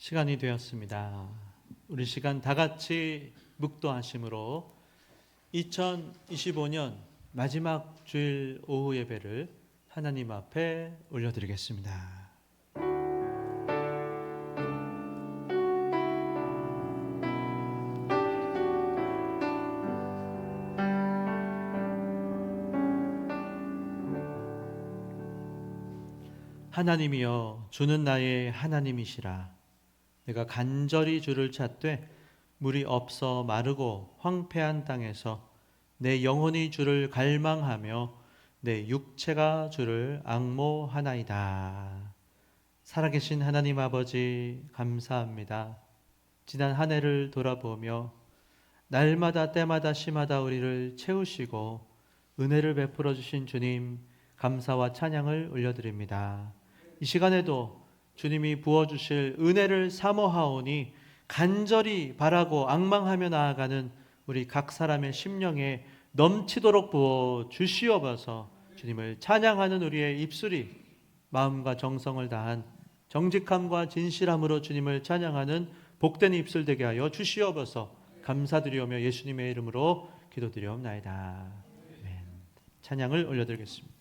시간이 되었습니다. 우리 시간 다 같이 묵도하심으로 2025년 마지막 주일 오후 예배를 하나님 앞에 올려드리겠습니다. 하나님이여, 주는 나의 하나님이시라. 내가 간절히 주를 찾되 물이 없어 마르고 황폐한 땅에서 내 영혼이 주를 갈망하며 내 육체가 주를 앙모하나이다. 살아계신 하나님 아버지, 감사합니다. 지난 한 해를 돌아보며 날마다 때마다 시마다 우리를 채우시고 은혜를 베풀어 주신 주님, 감사와 찬양을 올려드립니다. 이 시간에도 주님이 부어주실 은혜를 사모하오니 간절히 바라고 앙망하며 나아가는 우리 각 사람의 심령에 넘치도록 부어 주시옵소서. 주님을 찬양하는 우리의 입술이 마음과 정성을 다한 정직함과 진실함으로 주님을 찬양하는 복된 입술 되게 하여 주시옵소서. 감사드리오며 예수님의 이름으로 기도드리옵나이다. 아멘. 찬양을 올려드리겠습니다.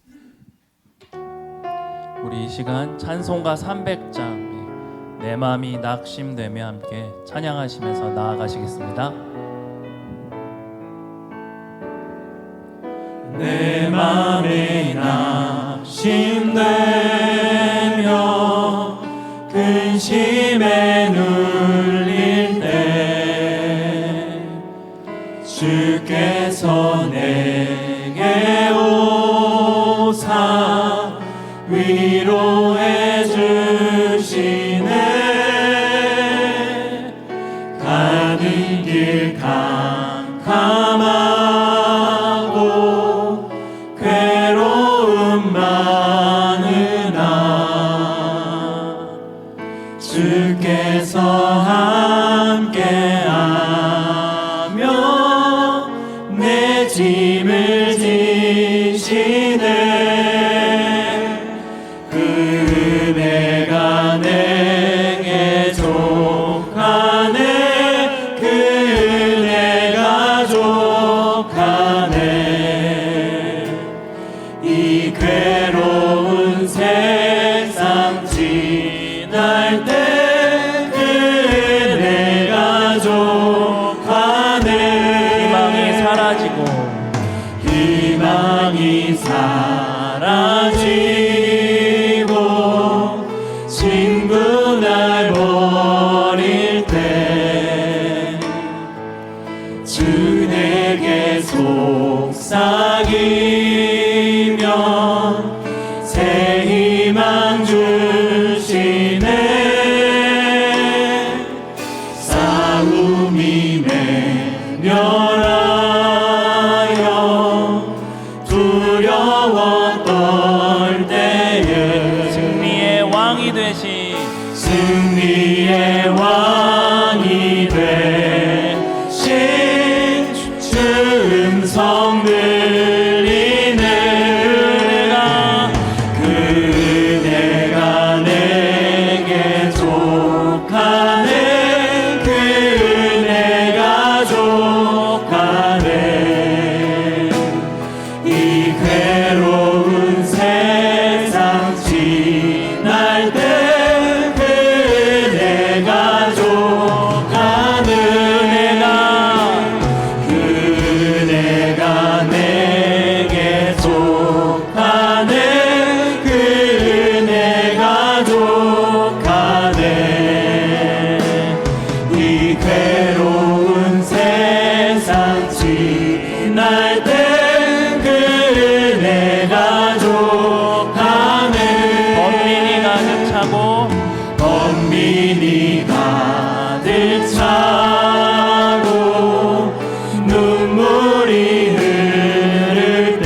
우리 이 시간 찬송가 300장 내 마음이 낙심되며 함께 찬양하시면서 나아가시겠습니다. 내 마음이 낙심되며 근심에 눌릴 때 주께서 내게 오사 위로해 주시네. 가는 길 캄캄하고 괴로움 많으나 주께서 함께하며 내 짐을 지시네. 은혜가 내게 족하네. 그 은혜가 족하네. 이 괴로운 세상 지날 때 그 은혜가 족하네. 희망이 사라지고 친구 날 버릴 때 주 내게 속삭이며 새 희망 주시네. 싸움이 맹렬하여 두려워 떨 때에 승리의 왕이 되신 주 음성 들리네. 그 은혜가 내게 족하네. 그 은혜가 족하네. 이 괴로운 세상 지날 때 그 은혜가 족하네. 그 은혜가 내게 족하네. 그 은혜가 족하네. 이 괴로운 세상 지날 때 그 은혜가 족하네. 번민이 가득 차고 눈물이 흐를 때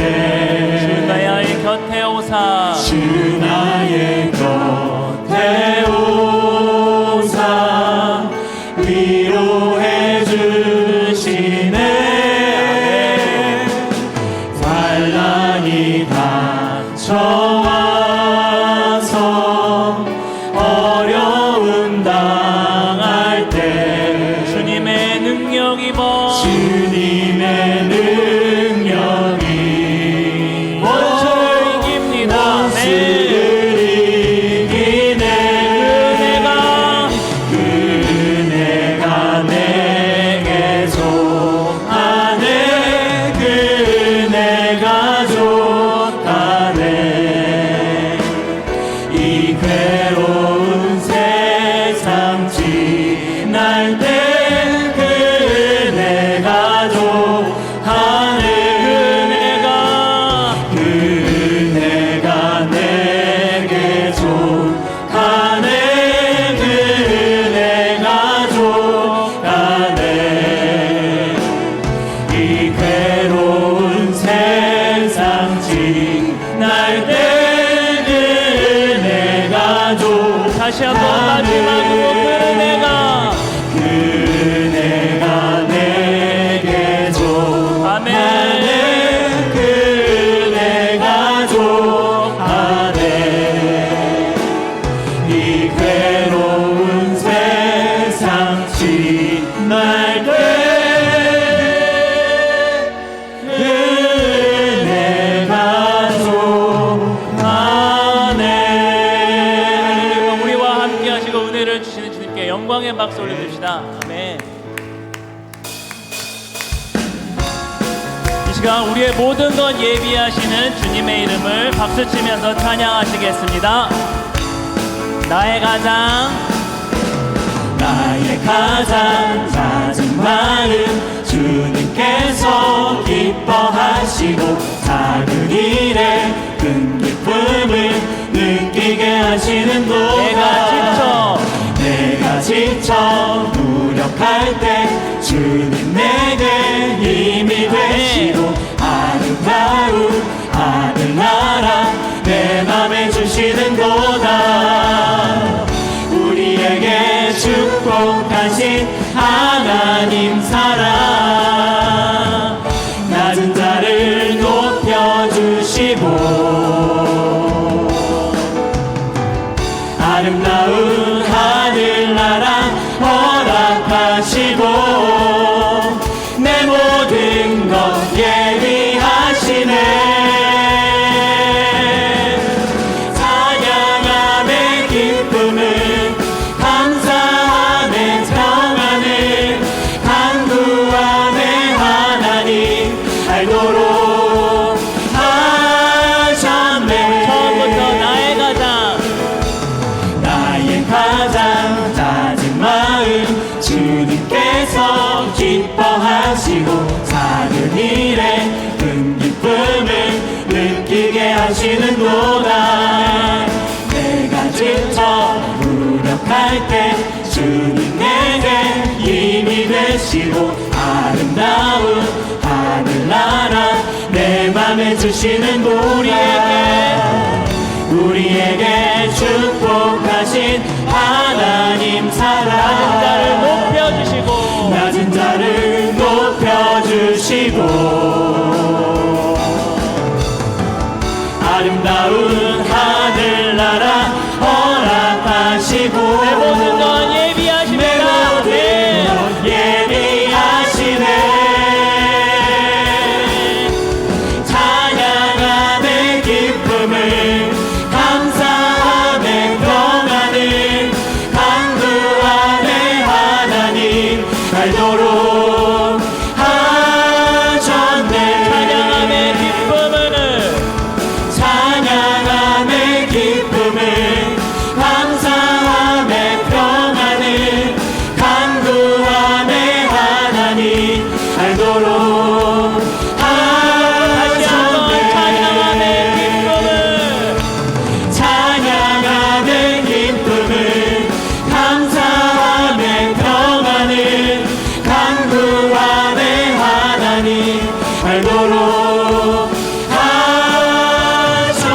주 나의 곁에 오사 위로해 주시네. 환난이 닥쳐와서 어려운 다 이기네. 그 은혜가 내게 속하네. 그 은혜가 속하네. 이 괴로운 세상 지날 때 그 은혜가 속하네. 그 은혜가 내게 속하네. 그 은혜가 속하네. 이 괴로운 세상 지날 때 그 은혜가 속하네. 다시 한번 마지막으로 그 은혜가 내게 속하네. 그 은혜가 속하네. 이 괴로운 세상 지날 때 은혜가 속하네. 우리와 함께 하시고 은혜를 주시는 주님께 영광의 박수 올려드립시다. 아멘. 이 시간 우리의 모든 것 예비하시는 주님의 이름을 박수치면서 찬양하시겠습니다. 나의 가장 낮은 마음 주님께서 기뻐하시고 작은 일에 큰 기쁨을 느끼게 하시는 도다. 내가 지쳐 무력할 때 주님 내게 힘이 되시고 아름다운 하늘나라 내 맘에 주시는 도다. 우리에게 축복하신 하나님 사랑 낮은 자를 높여주시고 아름다운 하늘나라 허락하시고 내 모든 것 예비하시네. 찬양함의 기쁨을 감사함의 평안을 간구함의 하나님 알도록 하셨네. 처음부터 나의 가장 낮은 마음 주님께서 기뻐하시고 작은 일에 큰 기쁨을 느끼게 하시는도다. 내가 지쳐 무력할 때 주님 내게 힘이 되시고 아름다운 하늘나라 내 맘에 주시는 우리에게 축복하신 하나님 사랑 낮은 자를 높여주시고 아름다운 하늘나라 허락하시고 내 모든 것 예비하시네. 찬양함의 기쁨을 감사함의 평안을 간구함의 하나님 알도록 하셨네. 찬양함의 기쁨을 감사함의 평안을 간구함의 하나님 알도록 하셨네. 찬양함의 기쁨을 감사함의 평안을 간구함의 하나님 알도록 하셨네.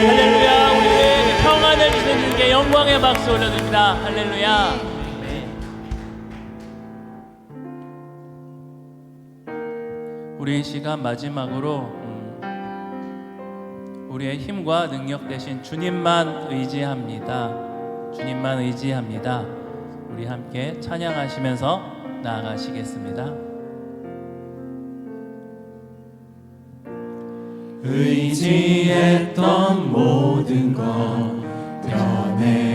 할렐루야. 우리에게 평안을 주시는 주님께 영광의 박수 올려드립니다. 할렐루야. 우리 이 시간 마지막으로 우리의 힘과 능력 대신 주님만 의지합니다. 주님만 의지합니다. 우리 함께 찬양하시면서 나아가시겠습니다. 의지했던 모든 것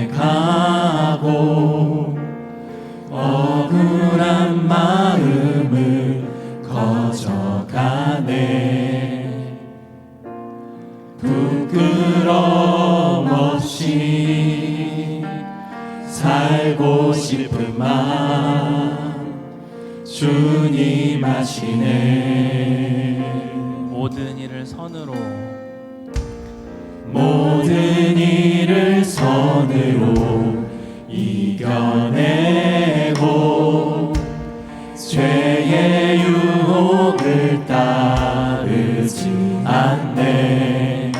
변해가고 억울한 마음을 거저가네. 부끄러움 없이 살고 싶은 마음 주님 아시네. 모든 일을 선으로 이겨내고 죄의 유혹을 따르지 않네.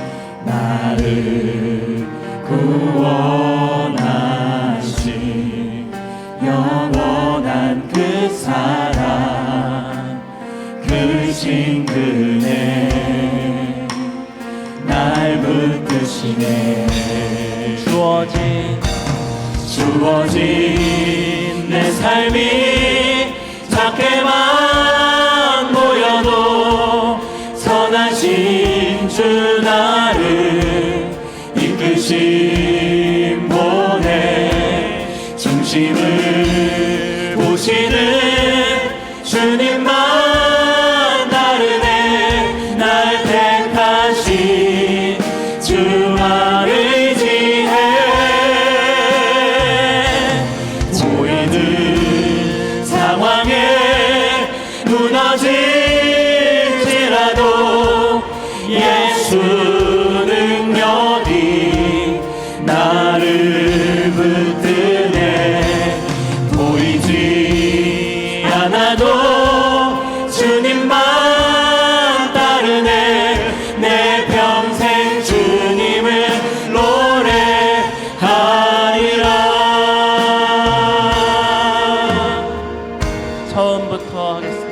나를 구원하신 영원한 그 사랑, 그 신근에 날 붙드시네. 주어진 내 삶이 작게만 보여도 선하신 주 나를 이끄신 보내. 중심을 보시는 주님만 다르네. 날 택하신 주만 의지해. 보이는 상황에 무너질지라도 예수 능력이 나를 붙드네. 보이지 않아도 주님만 따르네. 내 평생 주님을 노래하리라. 처음부터 하겠습니다.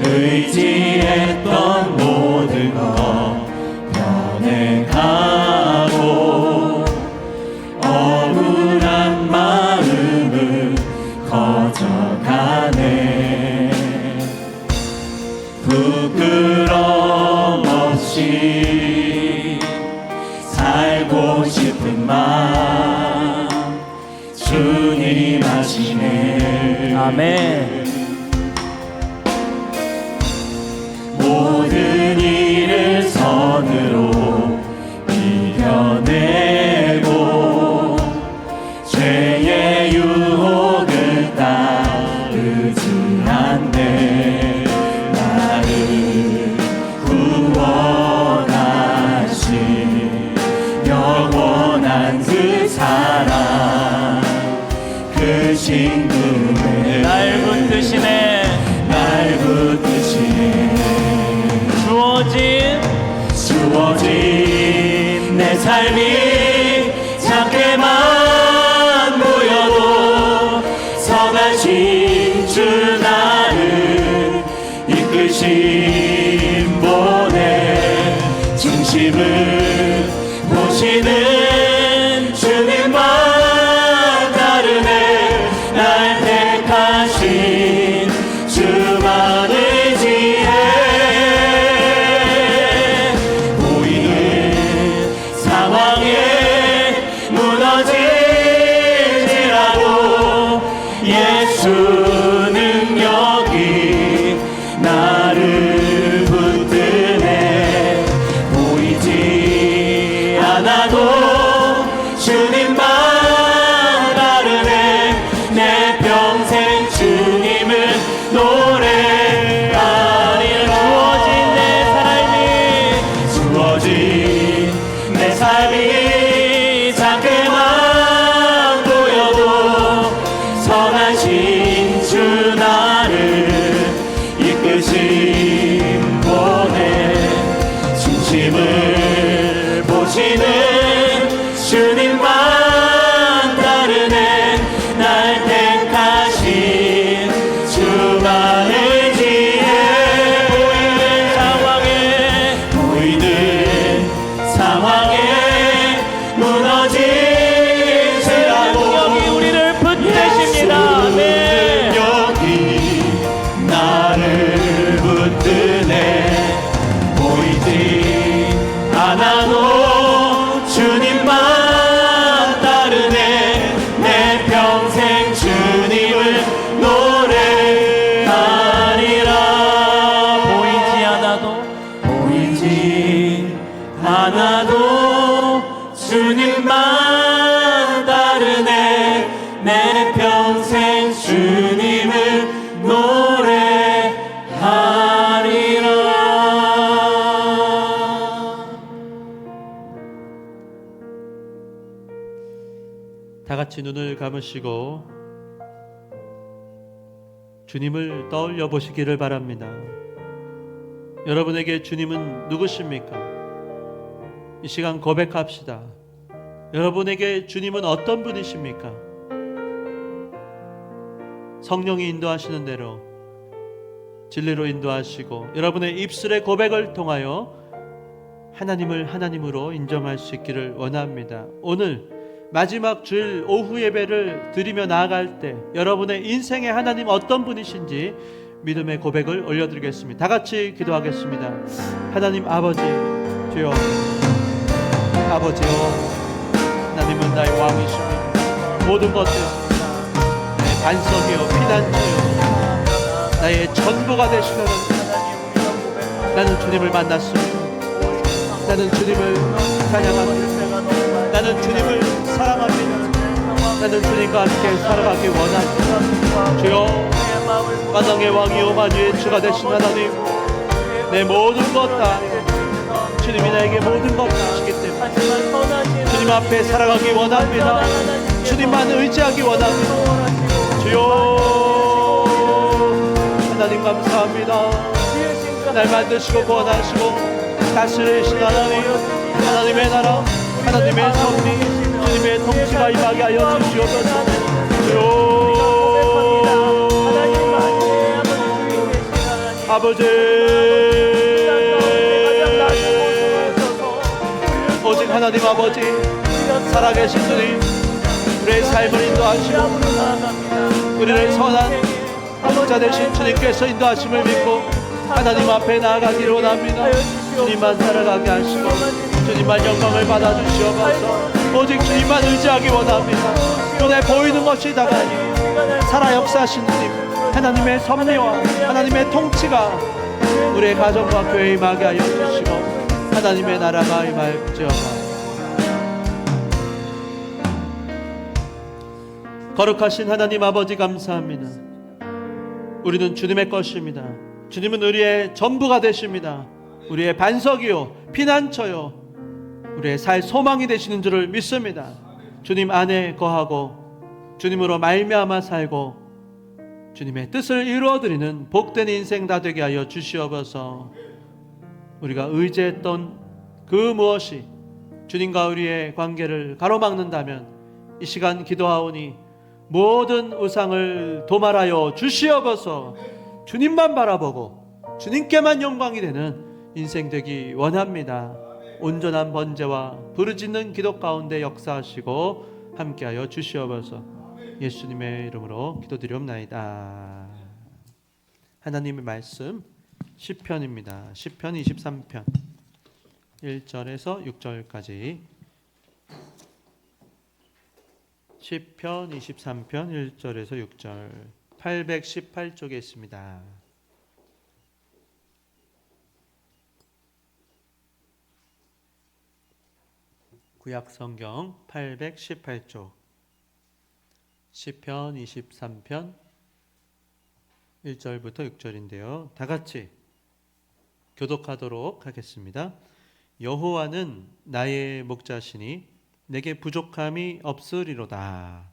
의지했던 모든 것 변해가고 억울한 마음을 거저가네. 부끄러움 없이 살고 싶은 마음 주님 아시네. 아멘. 모든 일을 선으로 이겨내고 죄의 유혹을 따르지 않네. 나를 구원하신 영원한 그 사랑, 그 신금에 날 붙드시네. 주어진 내 삶이 작게만 보여도 선하신 주 나를 이끄신 보내. 중심을 보시는 주님만 다르네. 날 택하신 주만 의지해. 보이는 상황에 무너질지라도 예수 능력이 나를 붙드네. 보이지 하나도 주님만 따르네. 내 평생 주님을 노래하리라. 다 같이 눈을 감으시고 주님을 떠올려 보시기를 바랍니다. 여러분에게 주님은 누구십니까? 이 시간 고백합시다. 여러분에게 주님은 어떤 분이십니까? 성령이 인도하시는 대로 진리로 인도하시고 여러분의 입술의 고백을 통하여 하나님을 하나님으로 인정할 수 있기를 원합니다. 오늘 마지막 주일 오후 예배를 드리며 나아갈 때 여러분의 인생의 하나님 어떤 분이신지 믿음의 고백을 올려드리겠습니다. 다 같이 기도하겠습니다. 하나님 아버지 주여, 아버지여, 하나님은 나의 왕이시며 모든 것들 나의 반석이요 피난처요 나의 전부가 되시는 나는 주님을 만났습니다. 나는 주님을 찬양합니다. 나는 주님을 사랑합니다. 나는 주님과 함께 살아가기 원합니다. 주여, 만왕의 왕이요 만유의 주가 되신 하나님, 내 모든 것 다 주님이 나에게 모든 것 주시기 때문에 주님 앞에 살아가기 원합니다. 주님만 의지하기 원합니다. 주여, 하나님 감사합니다. 날 만드시고 구원하시고 다스리신 하나님, 하나님의 나라, 하나님의 섭리, 주님의 통치가 임하게 하여 주시옵소서. 아버지, 오직 하나님 아버지 살아계신 주님, 우리의 삶을 인도하시고 우리를 선한 목자 되신 주님께서 인도하심을 믿고 하나님 앞에 나아가기를 원합니다. 주님만 살아가게 하시고 주님만 영광을 받아주시옵소서. 오직 주님만 의지하기 원합니다. 눈에 보이는 것이 다가 아니고 살아 역사하신 주님, 하나님의 섭리와 하나님의 통치가 우리의 가정과 교회에 임하게 하여 주시고 하나님의 나라가 임할지어다. 거룩하신 하나님 아버지 감사합니다. 우리는 주님의 것입니다. 주님은 우리의 전부가 되십니다. 우리의 반석이요 피난처요 우리의 살 소망이 되시는 줄을 믿습니다. 주님 안에 거하고 주님으로 말미암아 살고 주님의 뜻을 이루어드리는 복된 인생 다 되게 하여 주시옵소서. 우리가 의지했던 그 무엇이 주님과 우리의 관계를 가로막는다면 이 시간 기도하오니 모든 우상을 도말하여 주시옵소서. 주님만 바라보고 주님께만 영광이 되는 인생 되기 원합니다. 온전한 번제와 부르짖는 기도 가운데 역사하시고 함께하여 주시옵소서. 예수님의 이름으로 기도드리옵나이다. 하나님의 말씀 시편입니다. 시편 23편 1절에서 6절까지. 시편 23편 1절에서 6절 818쪽에 있습니다. 구약성경 818쪽 시편 23편 1절부터 6절인데요. 다 같이 교독하도록 하겠습니다. 여호와는 나의 목자시니 내게 부족함이 없으리로다.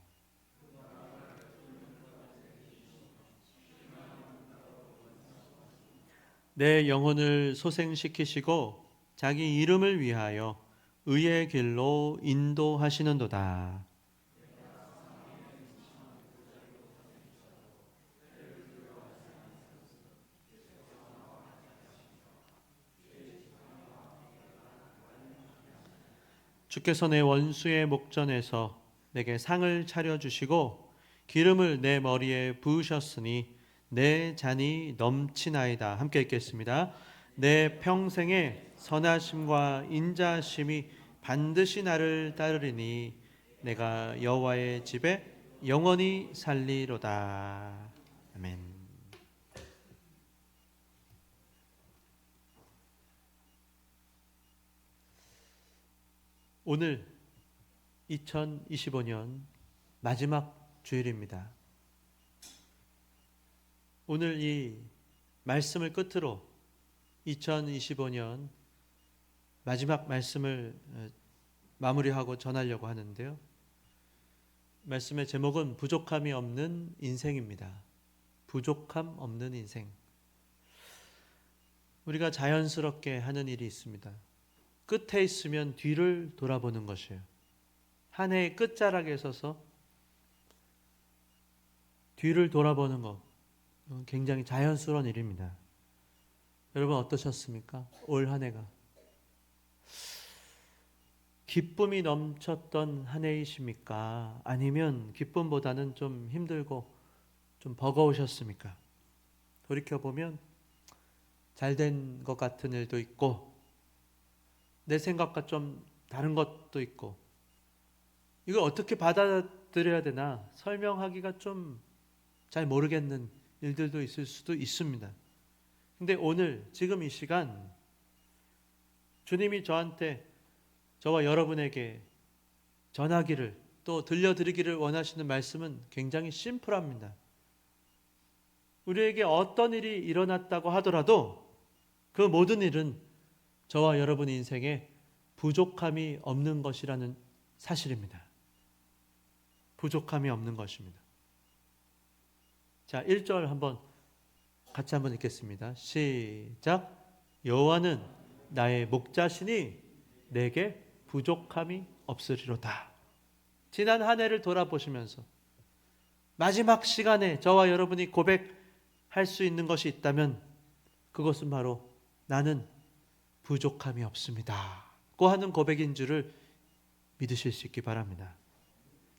내 영혼을 소생시키시고 자기 이름을 위하여 의의 길로 인도하시는도다. 주께서 내 원수의 목전에서 내게 상을 차려주시고 기름을 내 머리에 부으셨으니 내 잔이 넘치나이다. 함께 읽겠습니다. 내 평생의 선하심과 인자하심이 반드시 나를 따르리니 내가 여호와의 집에 영원히 살리로다. 아멘. 오늘 2025년 마지막 주일입니다. 오늘 이 말씀을 끝으로 2025년 마지막 말씀을 마무리하고 전하려고 하는데요. 말씀의 제목은 부족함이 없는 인생입니다. 부족함 없는 인생. 우리가 자연스럽게 하는 일이 있습니다. 끝에 있으면 뒤를 돌아보는 것이에요. 한 해의 끝자락에 서서 뒤를 돌아보는 것, 굉장히 자연스러운 일입니다. 여러분 어떠셨습니까? 올 한 해가 기쁨이 넘쳤던 한 해이십니까? 아니면 기쁨보다는 좀 힘들고 좀 버거우셨습니까? 돌이켜보면 잘된 것 같은 일도 있고 내 생각과 좀 다른 것도 있고 이걸 어떻게 받아들여야 되나 설명하기가 좀 잘 모르겠는 일들도 있을 수도 있습니다. 근데 오늘 지금 이 시간 주님이 저와 여러분에게 전하기를 또 들려드리기를 원하시는 말씀은 굉장히 심플합니다. 우리에게 어떤 일이 일어났다고 하더라도 그 모든 일은 저와 여러분 인생에 부족함이 없는 것이라는 사실입니다. 부족함이 없는 것입니다. 자, 1절 같이 한번 읽겠습니다. 시작. 여호와는 나의 목자시니 내게 부족함이 없으리로다. 지난 한 해를 돌아보시면서 마지막 시간에 저와 여러분이 고백할 수 있는 것이 있다면 그것은 바로 나는 부족함이 없습니다 고 하는 고백인 줄을 믿으실 수 있기 바랍니다.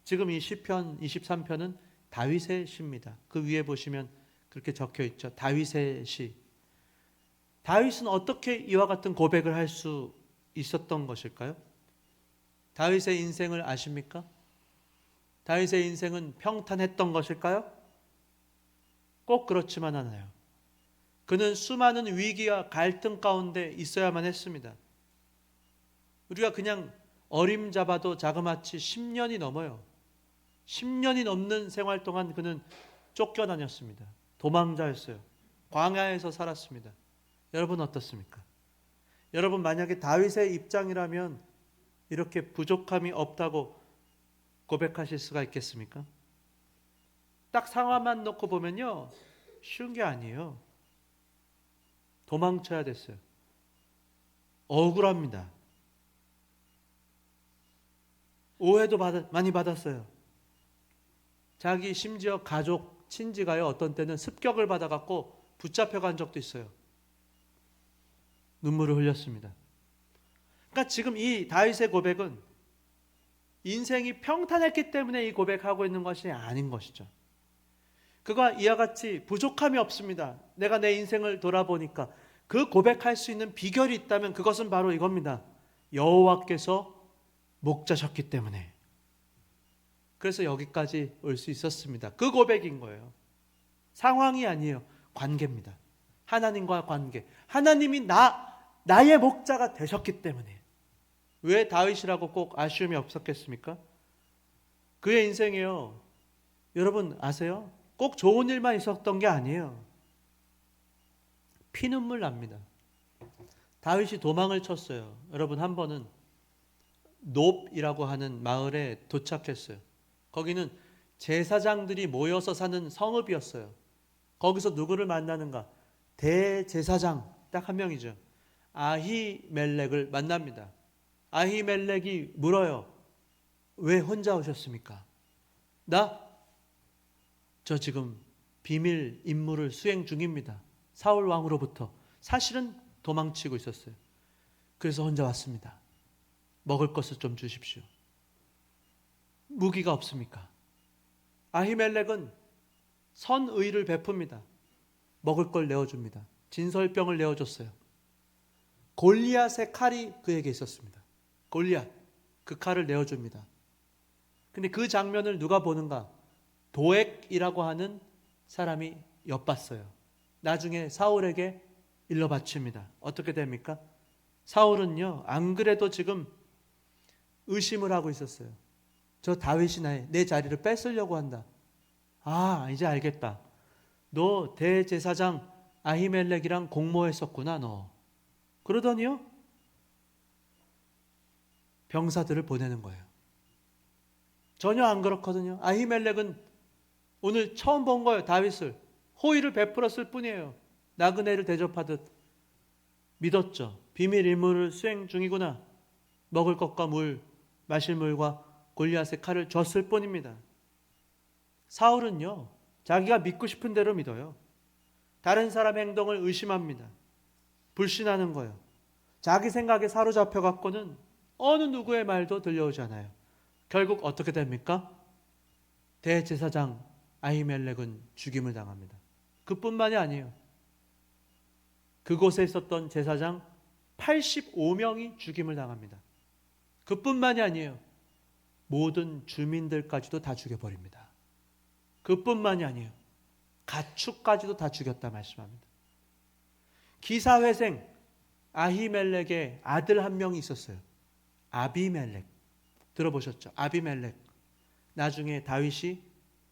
지금 이 시편 23편은 다윗의 시입니다. 그 위에 보시면 그렇게 적혀 있죠. 다윗의 시. 다윗은 어떻게 이와 같은 고백을 할 수 있었던 것일까요? 다윗의 인생을 아십니까? 다윗의 인생은 평탄했던 것일까요? 꼭 그렇지만 않아요. 그는 수많은 위기와 갈등 가운데 있어야만 했습니다. 우리가 그냥 어림잡아도 자그마치 10년이 넘어요. 10년이 넘는 생활 동안 그는 쫓겨다녔습니다. 도망자였어요. 광야에서 살았습니다. 여러분 어떻습니까? 여러분 만약에 다윗의 입장이라면 이렇게 부족함이 없다고 고백하실 수가 있겠습니까? 딱 상황만 놓고 보면요, 쉬운 게 아니에요. 도망쳐야 됐어요. 억울합니다. 오해도 많이 받았어요. 자기 심지어 가족, 친지가요, 어떤 때는 습격을 받아갖고 붙잡혀간 적도 있어요. 눈물을 흘렸습니다. 그러니까 지금 이 다윗의 고백은 인생이 평탄했기 때문에 이 고백하고 있는 것이 아닌 것이죠. 그가 이와 같이 부족함이 없습니다. 내가 내 인생을 돌아보니까 그 고백할 수 있는 비결이 있다면 그것은 바로 이겁니다. 여호와께서 목자셨기 때문에. 그래서 여기까지 올 수 있었습니다. 그 고백인 거예요. 상황이 아니에요. 관계입니다. 하나님과 관계. 하나님이 나의 목자가 되셨기 때문에. 왜 다윗이라고 꼭 아쉬움이 없었겠습니까? 그의 인생이요, 여러분 아세요? 꼭 좋은 일만 있었던 게 아니에요. 피눈물 납니다. 다윗이 도망을 쳤어요. 여러분 한 번은 놉이라고 하는 마을에 도착했어요. 거기는 제사장들이 모여서 사는 성읍이었어요. 거기서 누구를 만나는가? 대제사장 딱 한 명이죠. 아히멜렉을 만납니다. 아히멜렉이 물어요. 왜 혼자 오셨습니까? 저 지금 비밀 임무를 수행 중입니다. 사울 왕으로부터. 사실은 도망치고 있었어요. 그래서 혼자 왔습니다. 먹을 것을 좀 주십시오. 무기가 없습니까? 아히멜렉은 선의를 베풉니다. 먹을 걸 내어줍니다. 진설병을 내어줬어요. 골리앗의 칼이 그에게 있었습니다. 골리앗, 그 칼을 내어줍니다. 근데 그 장면을 누가 보는가? 도액이라고 하는 사람이 엿봤어요. 나중에 사울에게 일러 바칩니다. 어떻게 됩니까? 사울은요, 안 그래도 지금 의심을 하고 있었어요. 저 다윗이 내 자리를 뺏으려고 한다. 아, 이제 알겠다. 너 대제사장 아히멜렉이랑 공모했었구나, 너. 그러더니요, 병사들을 보내는 거예요. 전혀 안 그렇거든요. 아히멜렉은 오늘 처음 본 거예요. 다윗을 호의를 베풀었을 뿐이에요. 나그네를 대접하듯 믿었죠. 비밀 임무를 수행 중이구나. 먹을 것과 물, 마실 물과 골리앗의 칼을 줬을 뿐입니다. 사울은요, 자기가 믿고 싶은 대로 믿어요. 다른 사람 행동을 의심합니다. 불신하는 거예요. 자기 생각에 사로잡혀 갖고는 어느 누구의 말도 들려오지 않아요. 결국 어떻게 됩니까? 대제사장 아히멜렉은 죽임을 당합니다. 그뿐만이 아니에요. 그곳에 있었던 제사장 85명이 죽임을 당합니다. 그뿐만이 아니에요. 모든 주민들까지도 다 죽여버립니다. 그뿐만이 아니에요. 가축까지도 다 죽였다 말씀합니다. 기사회생 아히멜렉의 아들 한 명이 있었어요. 아비멜렉. 들어보셨죠? 아비멜렉. 나중에 다윗이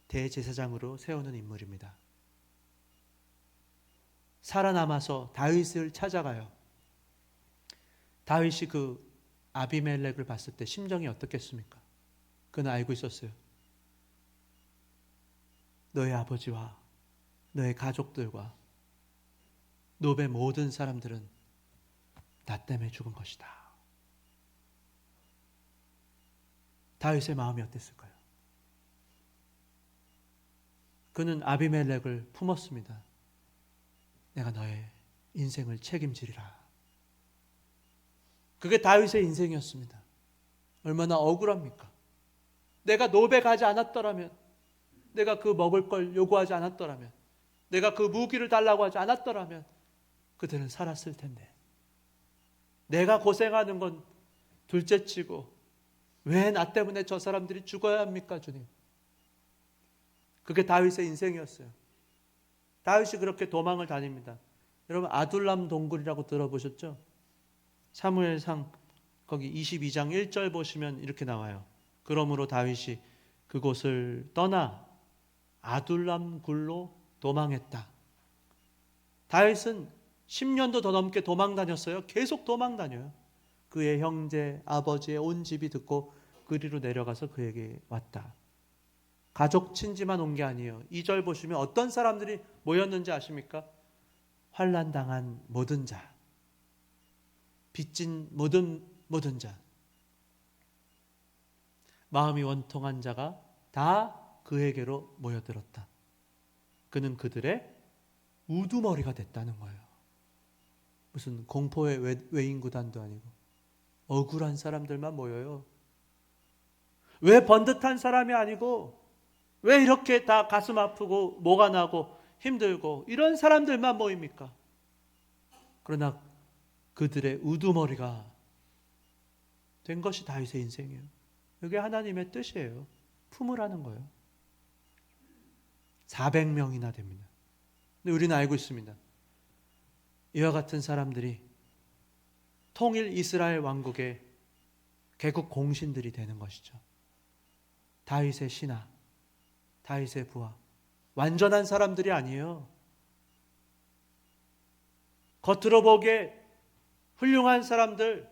대제사장으로 세우는 인물입니다. 살아남아서 다윗을 찾아가요. 다윗이 그 아비멜렉을 봤을 때 심정이 어떻겠습니까? 그는 알고 있었어요. 너의 아버지와 너의 가족들과 노베 모든 사람들은 나 때문에 죽은 것이다. 다윗의 마음이 어땠을까요? 그는 아비멜렉을 품었습니다. 내가 너의 인생을 책임지리라. 그게 다윗의 인생이었습니다. 얼마나 억울합니까? 내가 노베 가지 않았더라면, 내가 그 먹을 걸 요구하지 않았더라면, 내가 그 무기를 달라고 하지 않았더라면 그들은 살았을 텐데, 내가 고생하는 건 둘째치고 왜 나 때문에 저 사람들이 죽어야 합니까, 주님? 그게 다윗의 인생이었어요. 다윗이 그렇게 도망을 다닙니다. 여러분, 아둘람 동굴이라고 들어보셨죠? 사무엘상 거기 22장 1절 보시면 이렇게 나와요. 그러므로 다윗이 그곳을 떠나 아둘람 굴로 도망했다. 다윗은 10년도 더 넘게 도망 다녔어요. 계속 도망 다녀요. 그의 형제, 아버지의 온 집이 듣고 그리로 내려가서 그에게 왔다. 가족 친지만 온 게 아니에요. 2절 보시면 어떤 사람들이 모였는지 아십니까? 환난당한 모든 자, 빚진 모든 자, 마음이 원통한 자가 다 그에게로 모여들었다. 그는 그들의 우두머리가 됐다는 거예요. 무슨 공포의 외인구단도 아니고 억울한 사람들만 모여요. 왜 번듯한 사람이 아니고, 왜 이렇게 다 가슴 아프고 목이 나고 힘들고 이런 사람들만 모입니까? 그러나 그들의 우두머리가 된 것이 다윗의 인생이에요. 이게 하나님의 뜻이에요. 품으라는 거예요. 400명이나 됩니다. 근데 우리는 알고 있습니다. 이와 같은 사람들이 통일 이스라엘 왕국의 개국 공신들이 되는 것이죠. 다윗의 신하, 다윗의 부하, 완전한 사람들이 아니에요. 겉으로 보기에 훌륭한 사람들,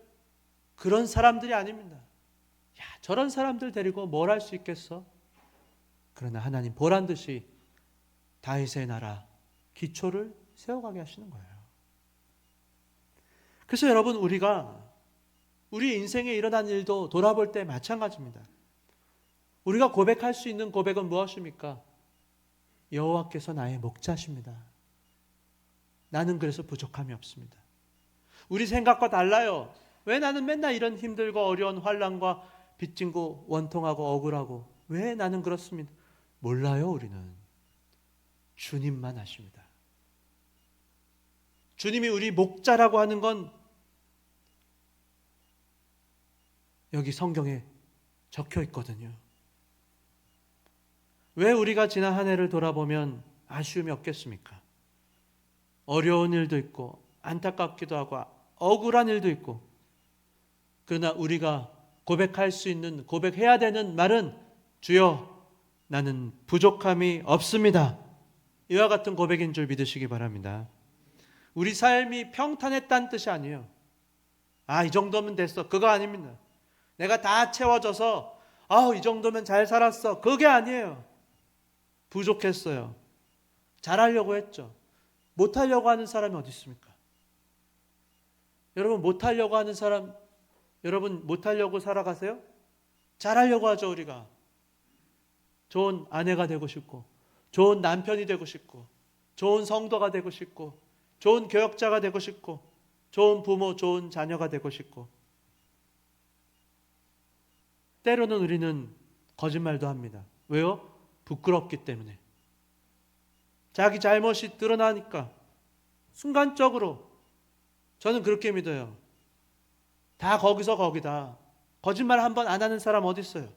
그런 사람들이 아닙니다. 야, 저런 사람들 데리고 뭘 할 수 있겠어? 그러나 하나님 보란 듯이 다윗의 나라 기초를 세워가게 하시는 거예요. 그래서 여러분, 우리가 우리 인생에 일어난 일도 돌아볼 때 마찬가지입니다. 우리가 고백할 수 있는 고백은 무엇입니까? 여호와께서 나의 목자십니다. 나는 그래서 부족함이 없습니다. 우리 생각과 달라요. 왜 나는 맨날 이런 힘들고 어려운 환난과 빚진고 원통하고 억울하고 왜 나는 그렇습니다. 몰라요. 우리는 주님만 아십니다. 주님이 우리 목자라고 하는 건 여기 성경에 적혀 있거든요. 왜 우리가 지난 한 해를 돌아보면 아쉬움이 없겠습니까? 어려운 일도 있고 안타깝기도 하고 억울한 일도 있고, 그러나 우리가 고백할 수 있는, 고백해야 되는 말은 주여 나는 부족함이 없습니다. 이와 같은 고백인 줄 믿으시기 바랍니다. 우리 삶이 평탄했다는 뜻이 아니에요. 이 정도면 됐어. 그거 아닙니다. 내가 다 채워져서 이 정도면 잘 살았어. 그게 아니에요. 부족했어요. 잘하려고 했죠. 못하려고 하는 사람이 어디 있습니까? 여러분 못하려고 하는 사람, 여러분 못하려고 살아가세요? 잘하려고 하죠. 우리가 좋은 아내가 되고 싶고, 좋은 남편이 되고 싶고, 좋은 성도가 되고 싶고, 좋은 교역자가 되고 싶고, 좋은 부모, 좋은 자녀가 되고 싶고, 때로는 우리는 거짓말도 합니다. 왜요? 부끄럽기 때문에. 자기 잘못이 드러나니까 순간적으로, 저는 그렇게 믿어요. 다 거기서 거기다. 거짓말 한 번 안 하는 사람 어디 있어요?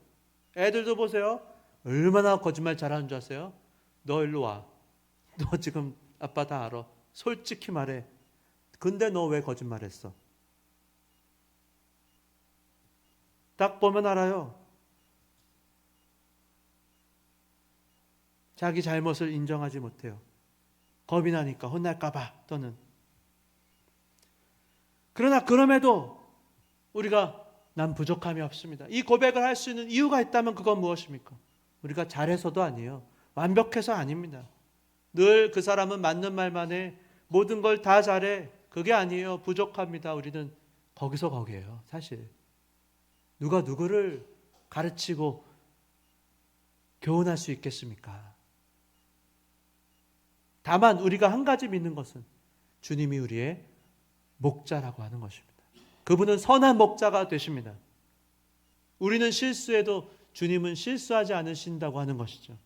애들도 보세요. 얼마나 거짓말 잘하는 줄 아세요? 너 일로 와. 너 지금 아빠 다 알아. 솔직히 말해. 근데 너 왜 거짓말했어? 딱 보면 알아요. 자기 잘못을 인정하지 못해요. 겁이 나니까, 혼날까 봐 또는. 그러나 그럼에도 우리가 난 부족함이 없습니다. 이 고백을 할 수 있는 이유가 있다면 그건 무엇입니까? 우리가 잘해서도 아니에요. 완벽해서 아닙니다. 늘 그 사람은 맞는 말만 해. 모든 걸 다 잘해. 그게 아니에요. 부족합니다. 우리는 거기서 거기에요. 사실 누가 누구를 가르치고 교훈할 수 있겠습니까? 다만 우리가 한 가지 믿는 것은 주님이 우리의 목자라고 하는 것입니다. 그분은 선한 목자가 되십니다. 우리는 실수해도 주님은 실수하지 않으신다고 하는 것이죠.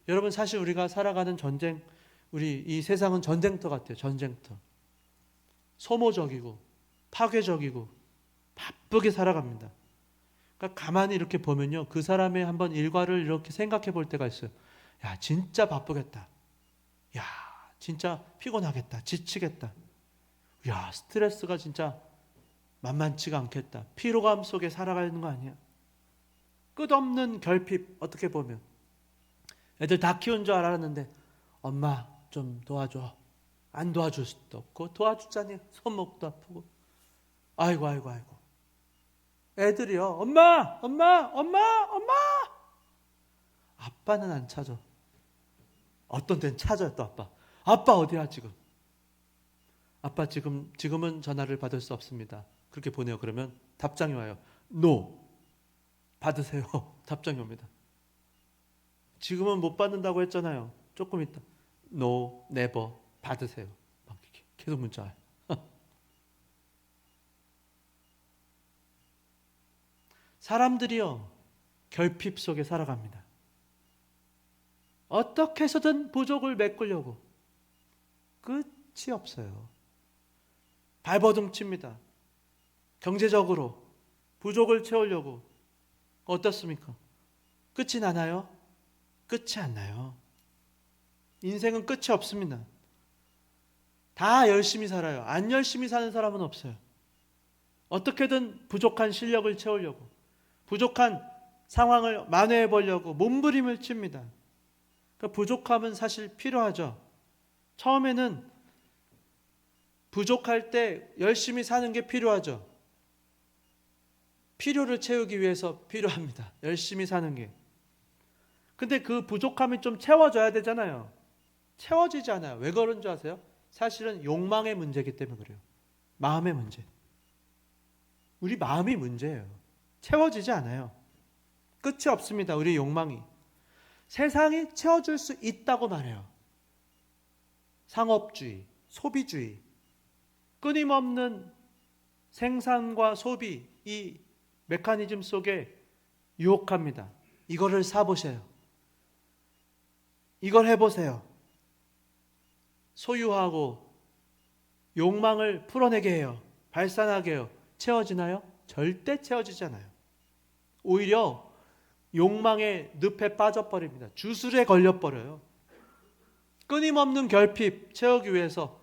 여러분 사실 우리가 살아가는 전쟁, 우리 이 세상은 전쟁터 같아요. 전쟁터. 소모적이고 파괴적이고 바쁘게 살아갑니다. 그러니까 가만히 이렇게 보면요, 그 사람의 한번 일과를 이렇게 생각해 볼 때가 있어요. 야, 진짜 바쁘겠다. 야, 진짜 피곤하겠다. 지치겠다. 야, 스트레스가 진짜 만만치가 않겠다. 피로감 속에 살아가는 거 아니야? 끝없는 결핍. 어떻게 보면 애들 다 키운 줄 알았는데 엄마 좀 도와줘. 안 도와줄 수도 없고 도와주자니 손목도 아프고. 아이고. 애들이요. 엄마. 아빠는 안 찾아. 어떤 데는 찾아요 또 아빠. 아빠 어디야 지금? 아빠 지금은 전화를 받을 수 없습니다. 그렇게 보내요. 그러면 답장이 와요. No. 받으세요. 답장이 옵니다. 지금은 못 받는다고 했잖아요. 조금 있다. No, never. 받으세요. 막 계속 문자 와요. 사람들이요, 결핍 속에 살아갑니다. 어떻게 해서든 부족을 메꾸려고 끝이 없어요. 발버둥칩니다. 경제적으로 부족을 채우려고. 어떻습니까? 끝이 나나요? 끝이 안 나요. 인생은 끝이 없습니다. 다 열심히 살아요. 안 열심히 사는 사람은 없어요. 어떻게든 부족한 실력을 채우려고, 부족한 상황을 만회해 보려고 몸부림을 칩니다. 그러니까 부족함은 사실 필요하죠. 처음에는 부족할 때 열심히 사는 게 필요하죠. 필요를 채우기 위해서 필요합니다. 열심히 사는 게. 근데 그 부족함이 좀 채워져야 되잖아요. 채워지지 않아요. 왜 그런 줄 아세요? 사실은 욕망의 문제이기 때문에 그래요. 마음의 문제. 우리 마음이 문제예요. 채워지지 않아요. 끝이 없습니다. 우리 욕망이. 세상이 채워줄 수 있다고 말해요. 상업주의, 소비주의, 끊임없는 생산과 소비, 이 메커니즘 속에 유혹합니다. 이거를 사보세요. 이걸 해보세요. 소유하고 욕망을 풀어내게 해요. 발산하게 해요. 채워지나요? 절대 채워지지 않아요. 오히려 욕망의 늪에 빠져버립니다. 주술에 걸려버려요. 끊임없는 결핍 채우기 위해서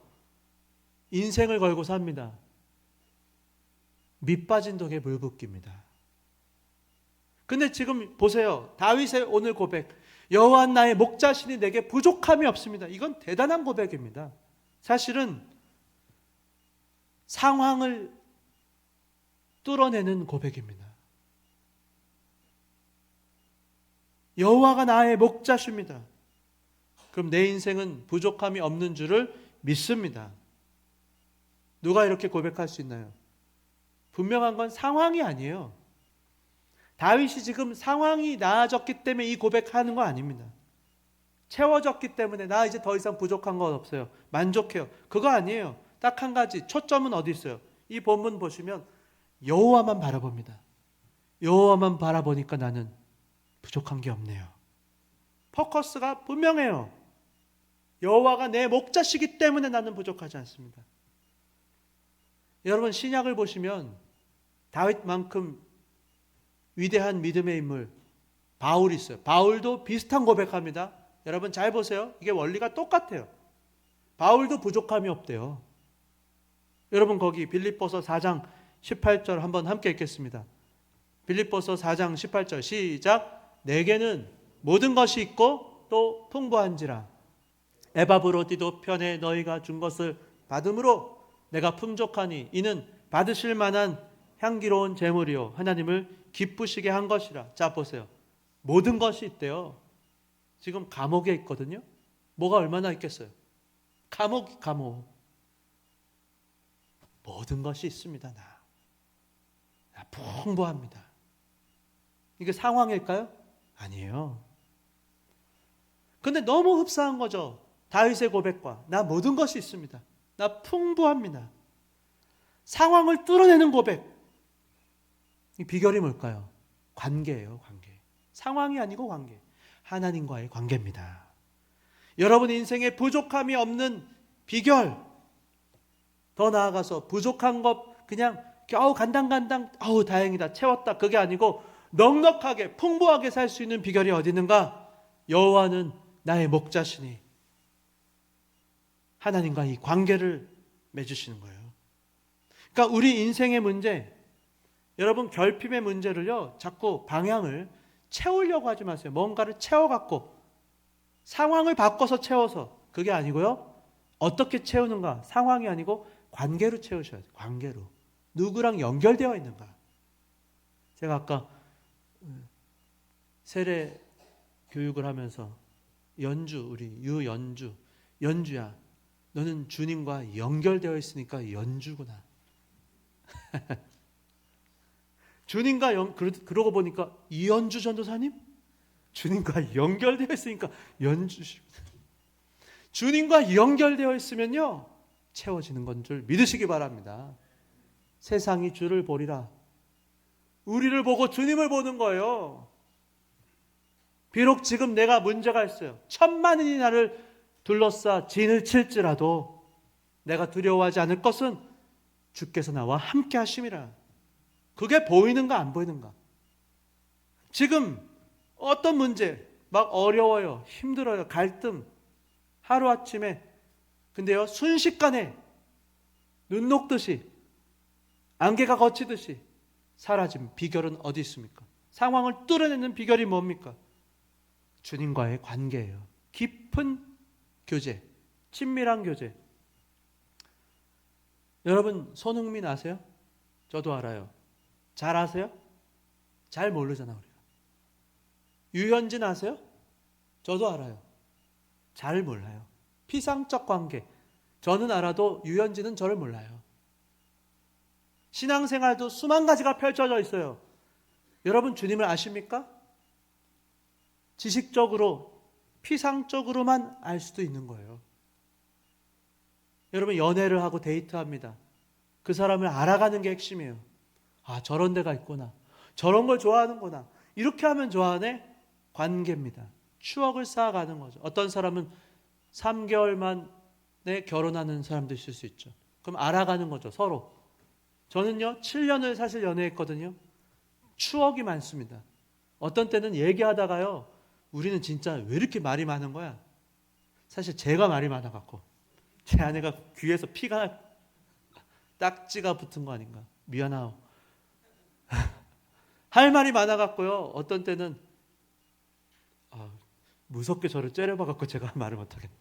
인생을 걸고 삽니다. 밑 빠진 독에 물 붓기입니다. 근데 지금 보세요. 다윗의 오늘 고백. 여호와 나의 목자시니 내게 부족함이 없습니다. 이건 대단한 고백입니다. 사실은 상황을 뚫어내는 고백입니다. 여호와가 나의 목자십니다. 그럼 내 인생은 부족함이 없는 줄을 믿습니다. 누가 이렇게 고백할 수 있나요? 분명한 건 상황이 아니에요. 다윗이 지금 상황이 나아졌기 때문에 이 고백하는 거 아닙니다. 채워졌기 때문에 나 이제 더 이상 부족한 건 없어요. 만족해요. 그거 아니에요. 딱 한 가지. 초점은 어디 있어요? 이 본문 보시면 여호와만 바라봅니다. 여호와만 바라보니까 나는 부족한 게 없네요. 포커스가 분명해요. 여호와가 내 목자시기 때문에 나는 부족하지 않습니다. 여러분 신약을 보시면 다윗만큼 위대한 믿음의 인물 바울이 있어요. 바울도 비슷한 고백합니다. 여러분 잘 보세요. 이게 원리가 똑같아요. 바울도 부족함이 없대요. 여러분 거기 빌립보서 4장 18절 한번 함께 읽겠습니다. 빌립보서 4장 18절 시작. 내게는 모든 것이 있고 또 풍부한지라 에바브로디도 편에 너희가 준 것을 받음으로 내가 풍족하니 이는 받으실 만한 향기로운 제물이요 하나님을 기쁘시게 한 것이라. 자 보세요. 모든 것이 있대요. 지금 감옥에 있거든요. 뭐가 얼마나 있겠어요? 감옥. 모든 것이 있습니다. 나 풍부합니다. 이게 상황일까요? 아니에요. 근데 너무 흡사한 거죠. 다윗의 고백과 나 모든 것이 있습니다. 나 풍부합니다. 상황을 뚫어내는 고백. 이 비결이 뭘까요? 관계예요. 관계. 상황이 아니고 관계. 하나님과의 관계입니다. 여러분 인생에 부족함이 없는 비결, 더 나아가서 부족한 것 그냥 겨우 간당간당 다행이다 채웠다 그게 아니고 넉넉하게 풍부하게 살 수 있는 비결이 어디 있는가? 여호와는 나의 목자시니 하나님과 이 관계를 맺으시는 거예요. 그러니까 우리 인생의 문제, 여러분 결핍의 문제를요 자꾸 방향을 채우려고 하지 마세요. 뭔가를 채워갖고 상황을 바꿔서 채워서 그게 아니고요. 어떻게 채우는가? 상황이 아니고 관계로 채우셔야 돼요. 관계로. 누구랑 연결되어 있는가? 제가 아까 세례 교육을 하면서 우리 연주야 너는 주님과 연결되어 있으니까 연주구나. 주님과 그러고 보니까 이연주 전도사님? 주님과 연결되어 있으니까 주님과 연결되어 있으면요 채워지는 건 줄 믿으시기 바랍니다. 세상이 주를 보리라. 우리를 보고 주님을 보는 거예요. 비록 지금 내가 문제가 있어요. 천만인이 나를 둘러싸 진을 칠지라도 내가 두려워하지 않을 것은 주께서 나와 함께 하심이라. 그게 보이는가 안 보이는가? 지금 어떤 문제 막 어려워요. 힘들어요. 갈등 하루아침에 근데요 순식간에 눈 녹듯이 안개가 걷히듯이 사라진 비결은 어디 있습니까? 상황을 뚫어내는 비결이 뭡니까? 주님과의 관계예요. 깊은 교제, 친밀한 교제. 여러분 손흥민 아세요? 저도 알아요. 잘 아세요? 잘 모르잖아 우리가. 유현진 아세요? 저도 알아요. 잘 몰라요. 피상적 관계. 저는 알아도 유현진은 저를 몰라요. 신앙생활도 수만 가지가 펼쳐져 있어요. 여러분 주님을 아십니까? 지식적으로 피상적으로만 알 수도 있는 거예요. 여러분 연애를 하고 데이트합니다. 그 사람을 알아가는 게 핵심이에요. 아 저런 데가 있구나. 저런 걸 좋아하는구나. 이렇게 하면 좋아하네? 관계입니다. 추억을 쌓아가는 거죠. 어떤 사람은 3개월 만에 결혼하는 사람도 있을 수 있죠. 그럼 알아가는 거죠. 서로. 저는요 7년을 사실 연애했거든요. 추억이 많습니다. 어떤 때는 얘기하다가요 우리는 진짜 왜 이렇게 말이 많은 거야? 사실 제가 말이 많아갖고 제 아내가 귀에서 피가 딱지가 붙은 거 아닌가? 미안하오. 할 말이 많아갖고요. 어떤 때는 무섭게 저를 째려봐갖고 제가 말을 못하겠네.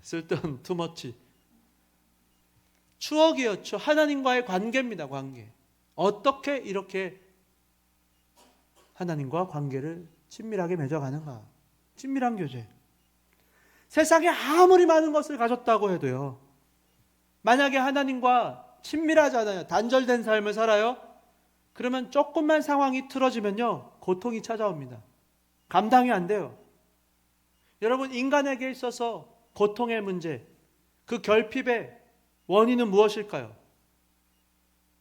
쓸데없는 투머치. 추억이요. 하나님과의 관계입니다. 관계. 어떻게 이렇게 하나님과 관계를 친밀하게 맺어가는가. 친밀한 교제. 세상에 아무리 많은 것을 가졌다고 해도요, 만약에 하나님과 친밀하잖아요. 단절된 삶을 살아요. 그러면 조금만 상황이 틀어지면요, 고통이 찾아옵니다. 감당이 안 돼요. 여러분, 인간에게 있어서 고통의 문제, 그 결핍의 원인은 무엇일까요?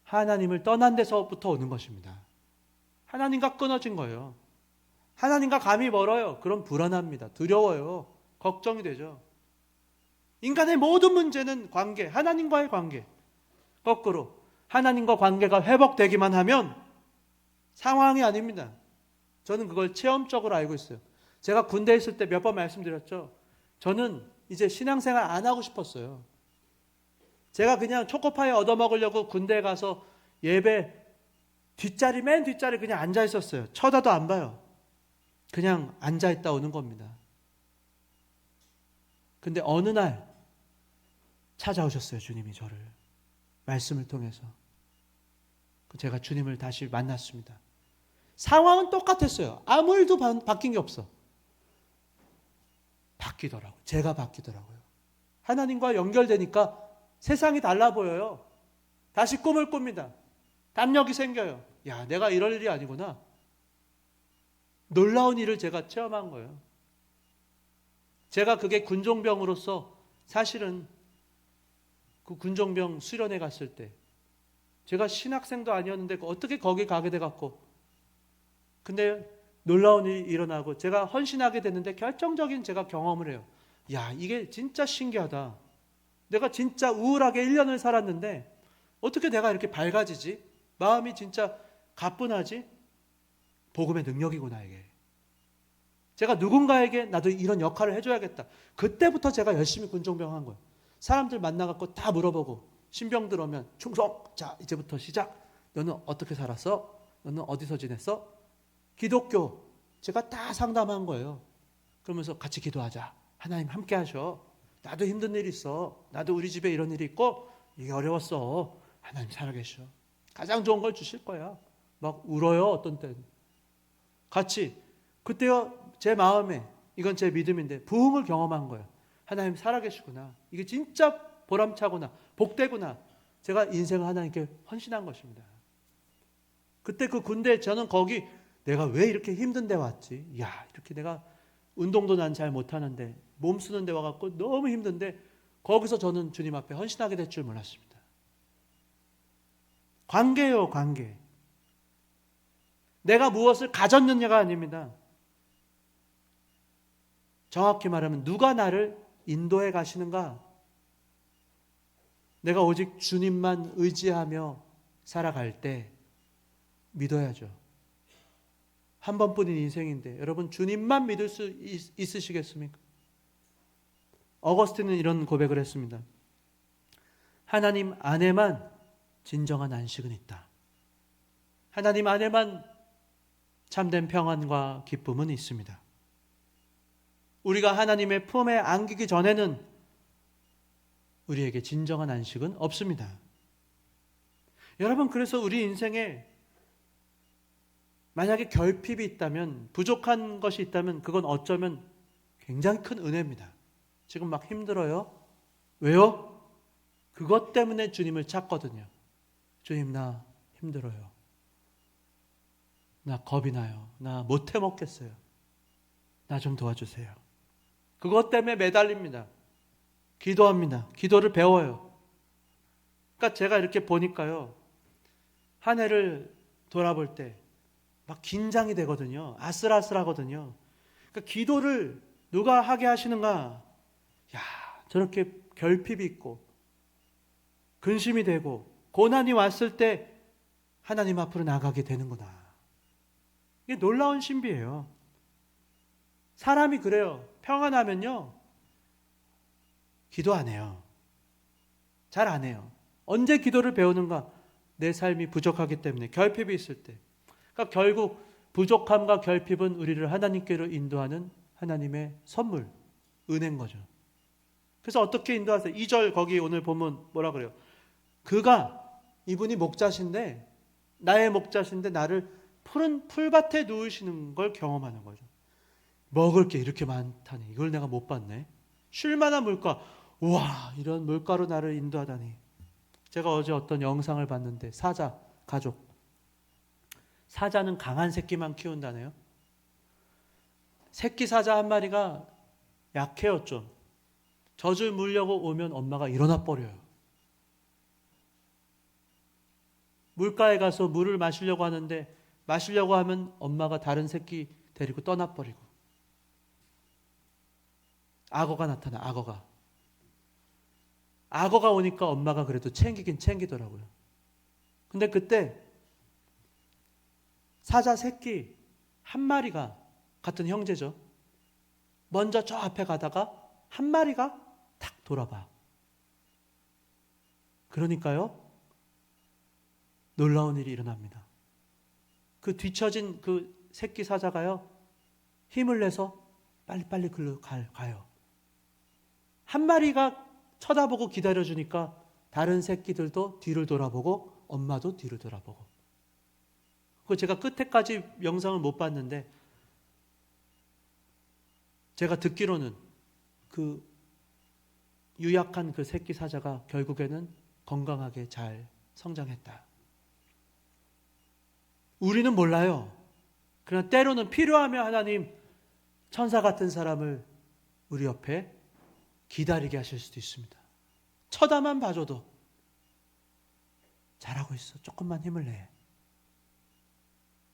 하나님을 떠난 데서부터 오는 것입니다. 하나님과 끊어진 거예요. 하나님과 감이 멀어요. 그럼 불안합니다. 두려워요. 걱정이 되죠. 인간의 모든 문제는 관계, 하나님과의 관계. 거꾸로 하나님과 관계가 회복되기만 하면 상황이 아닙니다. 저는 그걸 체험적으로 알고 있어요. 제가 군대에 있을 때 몇 번 말씀드렸죠. 저는 이제 신앙생활 안 하고 싶었어요. 제가 그냥 초코파이 얻어먹으려고 군대에 가서 예배 뒷자리, 맨 뒷자리 그냥 앉아 있었어요. 쳐다도 안 봐요. 그냥 앉아 있다 오는 겁니다. 근데 어느 날 찾아오셨어요. 주님이 저를. 말씀을 통해서. 제가 주님을 다시 만났습니다. 상황은 똑같았어요. 아무 일도 바뀐 게 없어. 바뀌더라고요. 제가 바뀌더라고요. 하나님과 연결되니까 세상이 달라 보여요. 다시 꿈을 꿉니다. 담력이 생겨요. 야, 내가 이럴 일이 아니구나. 놀라운 일을 제가 체험한 거예요. 제가 그게 군종병으로서 사실은 그 군종병 수련회 갔을 때 제가 신학생도 아니었는데 어떻게 거기 가게 돼갖고, 근데 놀라운 일이 일어나고 제가 헌신하게 됐는데 결정적인 제가 경험을 해요. 야, 이게 진짜 신기하다. 내가 진짜 우울하게 1년을 살았는데 어떻게 내가 이렇게 밝아지지? 마음이 진짜 가뿐하지? 복음의 능력이구나 이게. 제가 누군가에게 나도 이런 역할을 해줘야겠다. 그때부터 제가 열심히 군종병 한 거예요. 사람들 만나갖고 다 물어보고, 신병들 오면 충성! 자, 이제부터 시작! 너는 어떻게 살았어? 너는 어디서 지냈어? 기독교. 제가 다 상담한 거예요. 그러면서 같이 기도하자. 하나님 함께 하셔. 나도 힘든 일 있어. 나도 우리 집에 이런 일이 있고 이게 어려웠어. 하나님 살아계셔. 가장 좋은 걸 주실 거야. 막 울어요. 어떤 때는. 같이. 그때요, 제 마음에, 이건 제 믿음인데 부흥을 경험한 거예요. 하나님 살아계시구나. 이게 진짜 보람차구나. 복되구나. 제가 인생을 하나님께 헌신한 것입니다. 그때 그 군대, 저는 거기 내가 왜 이렇게 힘든 데 왔지? 야, 이렇게 내가 운동도 난 잘 못하는데 몸 쓰는 데 와갖고 너무 힘든데 거기서 저는 주님 앞에 헌신하게 될 줄 몰랐습니다. 관계요, 관계. 내가 무엇을 가졌느냐가 아닙니다. 정확히 말하면 누가 나를 인도해 가시는가? 내가 오직 주님만 의지하며 살아갈 때 믿어야죠. 한 번뿐인 인생인데 여러분 주님만 믿을 수 있으시겠습니까? 어거스틴은 이런 고백을 했습니다. 하나님 안에만 진정한 안식은 있다. 하나님 안에만 참된 평안과 기쁨은 있습니다. 우리가 하나님의 품에 안기기 전에는 우리에게 진정한 안식은 없습니다. 여러분, 그래서 우리 인생에 만약에 결핍이 있다면, 부족한 것이 있다면 그건 어쩌면 굉장히 큰 은혜입니다. 지금 막 힘들어요. 왜요? 그것 때문에 주님을 찾거든요. 주님, 나 힘들어요. 나 겁이 나요. 나 못 해먹겠어요. 나 좀 도와주세요. 그것 때문에 매달립니다. 기도합니다. 기도를 배워요. 그러니까 제가 이렇게 보니까요, 한 해를 돌아볼 때 막 긴장이 되거든요. 아슬아슬하거든요. 그러니까 기도를 누가 하게 하시는가? 야, 저렇게 결핍이 있고 근심이 되고 고난이 왔을 때 하나님 앞으로 나가게 되는구나. 이게 놀라운 신비예요. 사람이 그래요. 평안하면요, 기도 안 해요. 잘 안 해요. 언제 기도를 배우는가? 내 삶이 부족하기 때문에, 결핍이 있을 때. 그러니까 그러니까 결국 부족함과 결핍은 우리를 하나님께로 인도하는 하나님의 선물, 은혜인 거죠. 그래서 어떻게 인도하세요? 2절 거기 오늘 보면 뭐라 그래요? 이분이 목자신데, 나의 목자신데 나를 푸른 풀밭에 누우시는 걸 경험하는 거죠. 먹을 게 이렇게 많다니 이걸 내가 못 봤네. 쉴 만한 물가, 우와, 이런 물가로 나를 인도하다니. 제가 어제 어떤 영상을 봤는데 사자 가족, 사자는 강한 새끼만 키운다네요. 새끼 사자 한 마리가 약해요. 좀 젖을 물려고 오면 엄마가 일어나 버려요. 물가에 가서 물을 마시려고 하는데, 마시려고 하면 엄마가 다른 새끼 데리고 떠나버리고. 악어가 나타나. 악어가 오니까 엄마가 그래도 챙기긴 챙기더라고요. 근데 그때 사자 새끼 한 마리가, 같은 형제죠, 먼저 저 앞에 가다가 한 마리가 탁 돌아봐. 그러니까요, 놀라운 일이 일어납니다. 그 뒤처진 그 새끼 사자가요, 힘을 내서 빨리빨리 글로 가요. 한 마리가 쳐다보고 기다려주니까 다른 새끼들도 뒤를 돌아보고 엄마도 뒤를 돌아보고. 그 제가 끝에까지 영상을 못 봤는데, 제가 듣기로는 그 유약한 그 새끼 사자가 결국에는 건강하게 잘 성장했다. 우리는 몰라요. 그러나 때로는 필요하면 하나님 천사 같은 사람을 우리 옆에 기다리게 하실 수도 있습니다. 쳐다만 봐줘도 잘하고 있어, 조금만 힘을 내,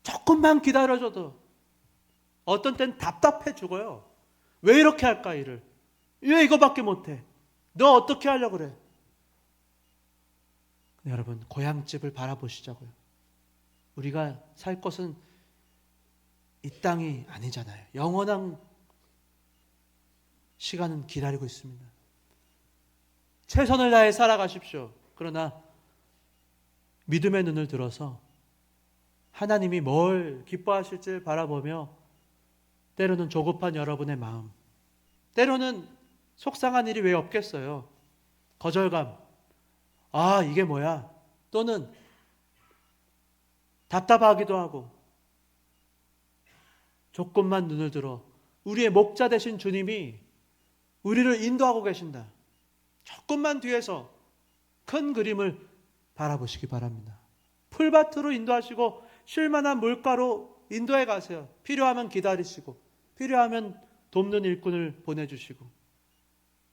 조금만 기다려줘도. 어떤 때는 답답해 죽어요. 왜 이렇게 할까, 일을? 왜 이거밖에 못해? 너 어떻게 하려고 그래? 여러분, 고향집을 바라보시자고요. 우리가 살 것은 이 땅이 아니잖아요. 영원한 시간은 기다리고 있습니다. 최선을 다해 살아가십시오. 그러나 믿음의 눈을 들어서 하나님이 뭘 기뻐하실지 바라보며, 때로는 조급한 여러분의 마음, 때로는 속상한 일이 왜 없겠어요? 거절감, 아 이게 뭐야, 또는 답답하기도 하고, 조금만 눈을 들어 우리의 목자 되신 주님이 우리를 인도하고 계신다. 조금만 뒤에서 큰 그림을 바라보시기 바랍니다. 풀밭으로 인도하시고 쉴만한 물가로 인도해 가세요. 필요하면 기다리시고, 필요하면 돕는 일꾼을 보내주시고.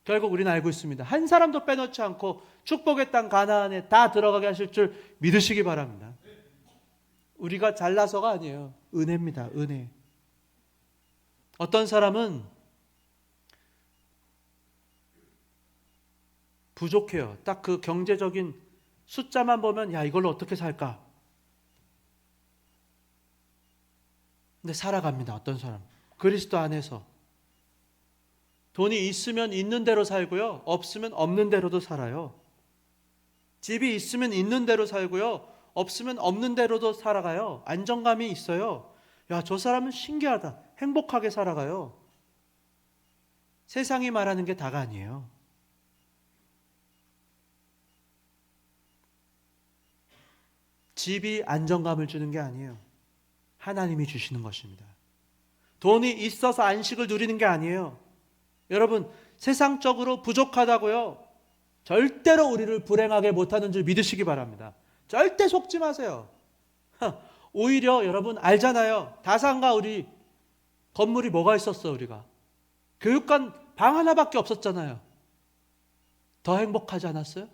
결국 우리는 알고 있습니다. 한 사람도 빼놓지 않고 축복의 땅 가나안에 다 들어가게 하실 줄 믿으시기 바랍니다. 우리가 잘나서가 아니에요. 은혜입니다. 은혜. 어떤 사람은 부족해요. 딱 그 경제적인 숫자만 보면, 야 이걸로 어떻게 살까? 근데 살아갑니다. 어떤 사람, 그리스도 안에서 돈이 있으면 있는 대로 살고요, 없으면 없는 대로도 살아요. 집이 있으면 있는 대로 살고요, 없으면 없는 대로도 살아가요. 안정감이 있어요. 야, 저 사람은 신기하다, 행복하게 살아가요. 세상이 말하는 게 다가 아니에요. 집이 안정감을 주는 게 아니에요. 하나님이 주시는 것입니다. 돈이 있어서 안식을 누리는 게 아니에요. 여러분, 세상적으로 부족하다고요, 절대로 우리를 불행하게 못하는 줄 믿으시기 바랍니다. 절대 속지 마세요. 오히려 여러분 알잖아요. 다산과 우리 건물이 뭐가 있었어? 우리가 교육관 방 하나밖에 없었잖아요. 더 행복하지 않았어요?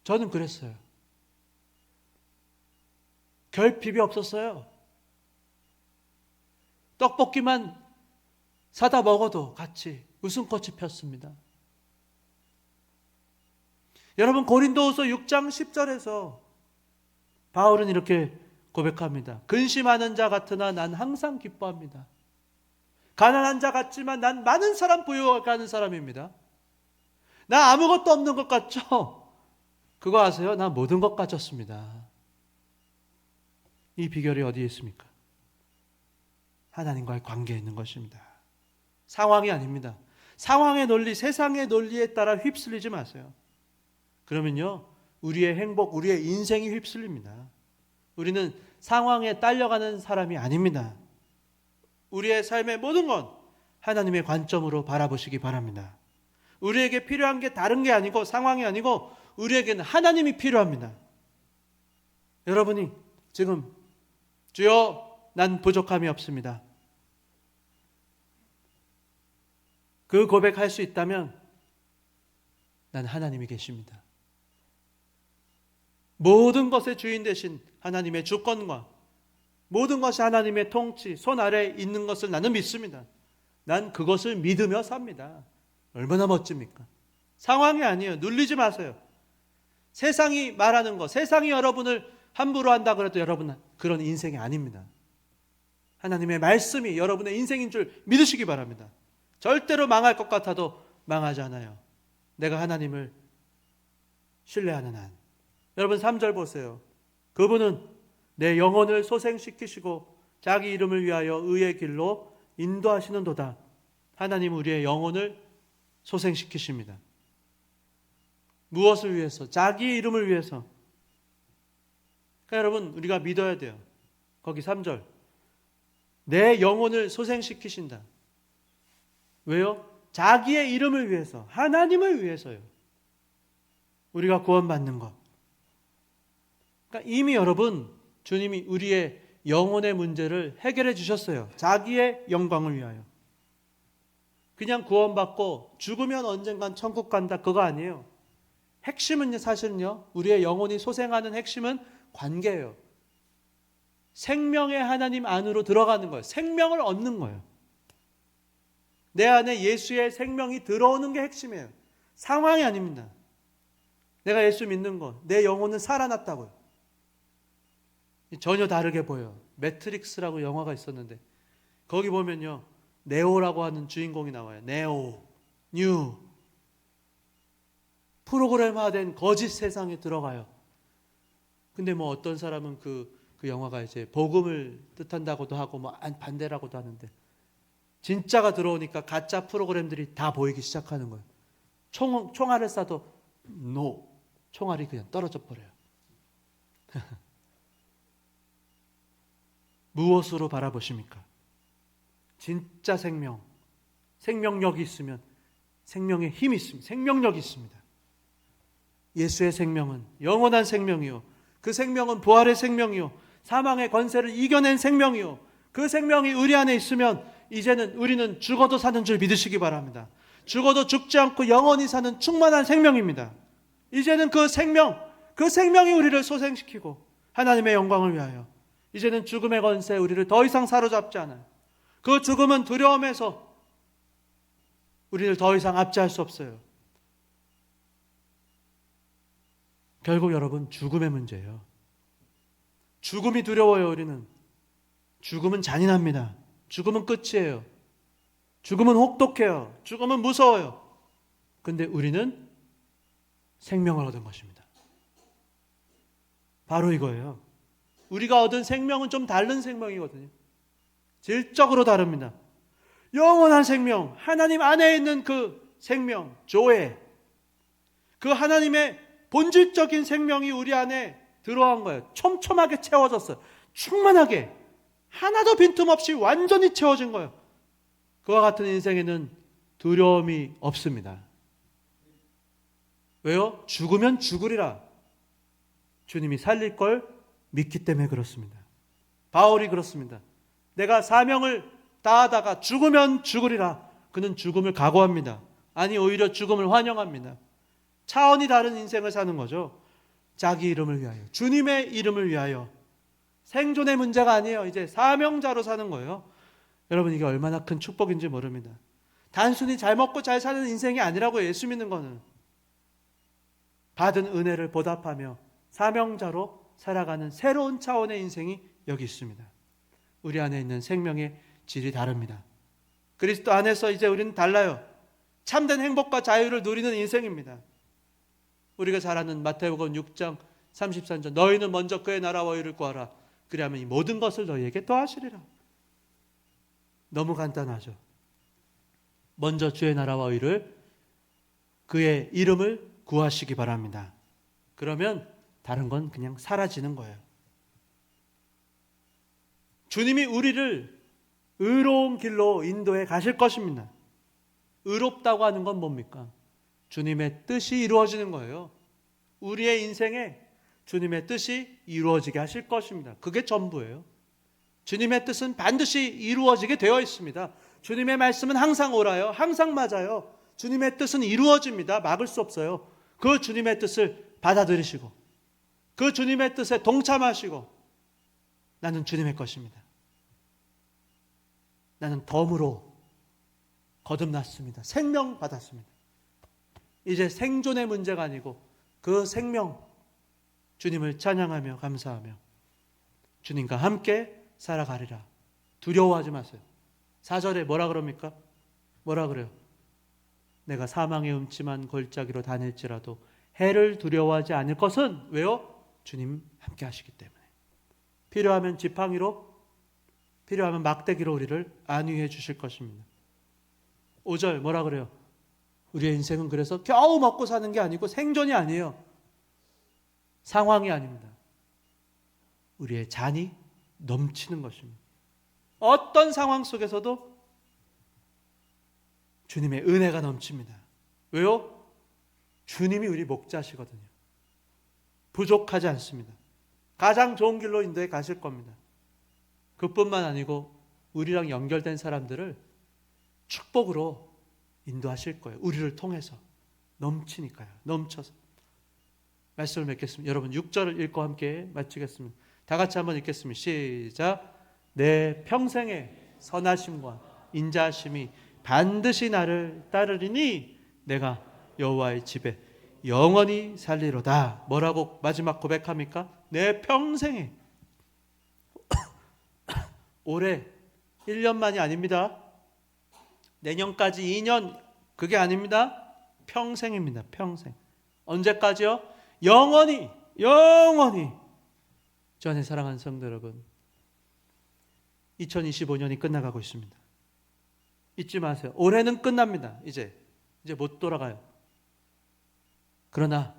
저는 그랬어요. 결핍이 없었어요. 떡볶이만 사다 먹어도 같이 웃음꽃이 폈습니다. 여러분, 고린도후서 6장 10절에서 바울은 이렇게 고백합니다. 근심하는 자 같으나 난 항상 기뻐합니다. 가난한 자 같지만 난 많은 사람 부유하게 하는 사람입니다. 나 아무것도 없는 것 같죠? 그거 아세요? 나 모든 것 가졌습니다. 이 비결이 어디에 있습니까? 하나님과의 관계에 있는 것입니다. 상황이 아닙니다. 상황의 논리, 세상의 논리에 따라 휩쓸리지 마세요. 그러면요, 우리의 행복, 우리의 인생이 휩쓸립니다. 우리는 상황에 딸려가는 사람이 아닙니다. 우리의 삶의 모든 건 하나님의 관점으로 바라보시기 바랍니다. 우리에게 필요한 게 다른 게 아니고 상황이 아니고 우리에게는 하나님이 필요합니다. 여러분이 지금 주여 난 부족함이 없습니다. 그 고백할 수 있다면 난 하나님이 계십니다. 모든 것의 주인 되신 하나님의 주권과 모든 것이 하나님의 통치, 손 아래에 있는 것을 나는 믿습니다. 난 그것을 믿으며 삽니다. 얼마나 멋집니까? 상황이 아니에요. 눌리지 마세요. 세상이 말하는 것, 세상이 여러분을 함부로 한다 그래도 여러분은 그런 인생이 아닙니다. 하나님의 말씀이 여러분의 인생인 줄 믿으시기 바랍니다. 절대로 망할 것 같아도 망하지 않아요. 내가 하나님을 신뢰하는 한. 여러분 3절 보세요. 그분은 내 영혼을 소생시키시고 자기 이름을 위하여 의의 길로 인도하시는도다. 하나님은 우리의 영혼을 소생시키십니다. 무엇을 위해서? 자기 이름을 위해서. 그러니까 여러분 우리가 믿어야 돼요. 거기 3절. 내 영혼을 소생시키신다. 왜요? 자기의 이름을 위해서, 하나님을 위해서요. 우리가 구원받는 것. 그러니까 이미 여러분 주님이 우리의 영혼의 문제를 해결해 주셨어요. 자기의 영광을 위하여. 그냥 구원받고 죽으면 언젠간 천국 간다 그거 아니에요. 핵심은 사실은요, 우리의 영혼이 소생하는 핵심은 관계예요. 생명의 하나님 안으로 들어가는 거예요. 생명을 얻는 거예요. 내 안에 예수의 생명이 들어오는 게 핵심이에요. 상황이 아닙니다. 내가 예수 믿는 거, 내 영혼은 살아났다고요. 전혀 다르게 보여요. 매트릭스라고 영화가 있었는데 거기 보면요, 네오라고 하는 주인공이 나와요. 네오, 뉴. 프로그램화된 거짓 세상에 들어가요. 근데 뭐 어떤 사람은 그 영화가 이제 복음을 뜻한다고도 하고 뭐 반대라고도 하는데 진짜가 들어오니까 가짜 프로그램들이 다 보이기 시작하는 거예요. 총알을 쏴도 노, 총알이 그냥 떨어져 버려요. 무엇으로 바라보십니까? 진짜 생명, 생명력이 있으면 생명의 힘이 있습니다. 생명력이 있습니다. 예수의 생명은 영원한 생명이요, 그 생명은 부활의 생명이요, 사망의 권세를 이겨낸 생명이요, 그 생명이 우리 안에 있으면 이제는 우리는 죽어도 사는 줄 믿으시기 바랍니다. 죽어도 죽지 않고 영원히 사는 충만한 생명입니다. 이제는 그 생명이 우리를 소생시키고 하나님의 영광을 위하여 이제는 죽음의 권세에 우리를 더 이상 사로잡지 않아요. 그 죽음은 두려움에서 우리를 더 이상 압제할 수 없어요. 결국 여러분 죽음의 문제예요. 죽음이 두려워요. 우리는 죽음은 잔인합니다. 죽음은 끝이에요. 죽음은 혹독해요. 죽음은 무서워요. 근데 우리는 생명을 얻은 것입니다. 바로 이거예요. 우리가 얻은 생명은 좀 다른 생명이거든요. 질적으로 다릅니다. 영원한 생명, 하나님 안에 있는 그 생명, 조회, 그 하나님의 본질적인 생명이 우리 안에 들어간 거예요. 촘촘하게 채워졌어요. 충만하게, 하나도 빈틈없이 완전히 채워진 거예요. 그와 같은 인생에는 두려움이 없습니다. 왜요? 죽으면 죽으리라. 주님이 살릴 걸 믿기 때문에 그렇습니다. 바울이 그렇습니다. 내가 사명을 다하다가 죽으면 죽으리라. 그는 죽음을 각오합니다. 아니 오히려 죽음을 환영합니다. 차원이 다른 인생을 사는 거죠. 자기 이름을 위하여, 주님의 이름을 위하여. 생존의 문제가 아니에요. 이제 사명자로 사는 거예요. 여러분 이게 얼마나 큰 축복인지 모릅니다. 단순히 잘 먹고 잘 사는 인생이 아니라고 예수 믿는 거는 받은 은혜를 보답하며 사명자로 살아가는 새로운 차원의 인생이 여기 있습니다. 우리 안에 있는 생명의 질이 다릅니다. 그리스도 안에서 이제 우리는 달라요. 참된 행복과 자유를 누리는 인생입니다. 우리가 잘 아는 마태복음 6장 33절, 너희는 먼저 그의 나라와 의를 구하라. 그리하면 이 모든 것을 너희에게 더하시리라. 너무 간단하죠. 먼저 주의 나라와 의를, 그의 이름을 구하시기 바랍니다. 그러면 다른 건 그냥 사라지는 거예요. 주님이 우리를 의로운 길로 인도해 가실 것입니다. 의롭다고 하는 건 뭡니까? 주님의 뜻이 이루어지는 거예요. 우리의 인생에 주님의 뜻이 이루어지게 하실 것입니다. 그게 전부예요. 주님의 뜻은 반드시 이루어지게 되어 있습니다. 주님의 말씀은 항상 옳아요. 항상 맞아요. 주님의 뜻은 이루어집니다. 막을 수 없어요. 그 주님의 뜻을 받아들이시고 그 주님의 뜻에 동참하시고 나는 주님의 것입니다. 나는 덤으로 거듭났습니다. 생명 받았습니다. 이제 생존의 문제가 아니고 그 생명, 주님을 찬양하며 감사하며 주님과 함께 살아가리라. 두려워하지 마세요. 4절에 뭐라 그럽니까? 뭐라 그래요? 내가 사망의 음침한 골짜기로 다닐지라도 해를 두려워하지 않을 것은 왜요? 주님 함께 하시기 때문에. 필요하면 지팡이로, 필요하면 막대기로 우리를 안위해 주실 것입니다. 5절 뭐라 그래요? 우리의 인생은 그래서 겨우 먹고 사는 게 아니고 생존이 아니에요. 상황이 아닙니다. 우리의 잔이 넘치는 것입니다. 어떤 상황 속에서도 주님의 은혜가 넘칩니다. 왜요? 주님이 우리 목자시거든요. 부족하지 않습니다. 가장 좋은 길로 인도해 가실 겁니다. 그뿐만 아니고 우리랑 연결된 사람들을 축복으로 인도하실 거예요. 우리를 통해서. 넘치니까요. 넘쳐서. 말씀을 맺겠습니다. 여러분 6절을 읽고 함께 마치겠습니다. 다 같이 한번 읽겠습니다. 시작. 내 평생의 선하심과 인자하심이 반드시 나를 따르리니 내가 여호와의 집에 영원히 살리로다. 뭐라고 마지막 고백합니까? 내 평생에. 올해 1년만이 아닙니다. 내년까지 2년, 그게 아닙니다. 평생입니다. 평생. 언제까지요? 영원히, 영원히. 주 안에 사랑하는 성도 여러분, 2025년이 끝나가고 있습니다. 잊지 마세요. 올해는 끝납니다. 이제 못 돌아가요. 그러나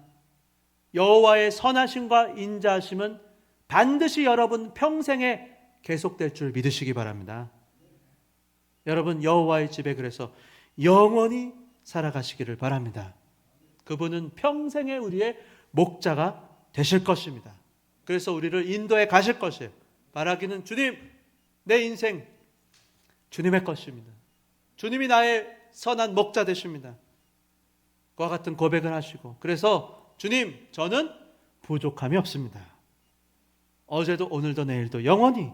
여호와의 선하심과 인자하심은 반드시 여러분 평생에 계속될 줄 믿으시기 바랍니다. 여러분 여호와의 집에 그래서 영원히 살아가시기를 바랍니다. 그분은 평생에 우리의 목자가 되실 것입니다. 그래서 우리를 인도해 가실 것이에요. 말하기는 주님, 내 인생 주님의 것입니다. 주님이 나의 선한 목자 되십니다. 그와 같은 고백을 하시고, 그래서 주님, 저는 부족함이 없습니다. 어제도 오늘도 내일도 영원히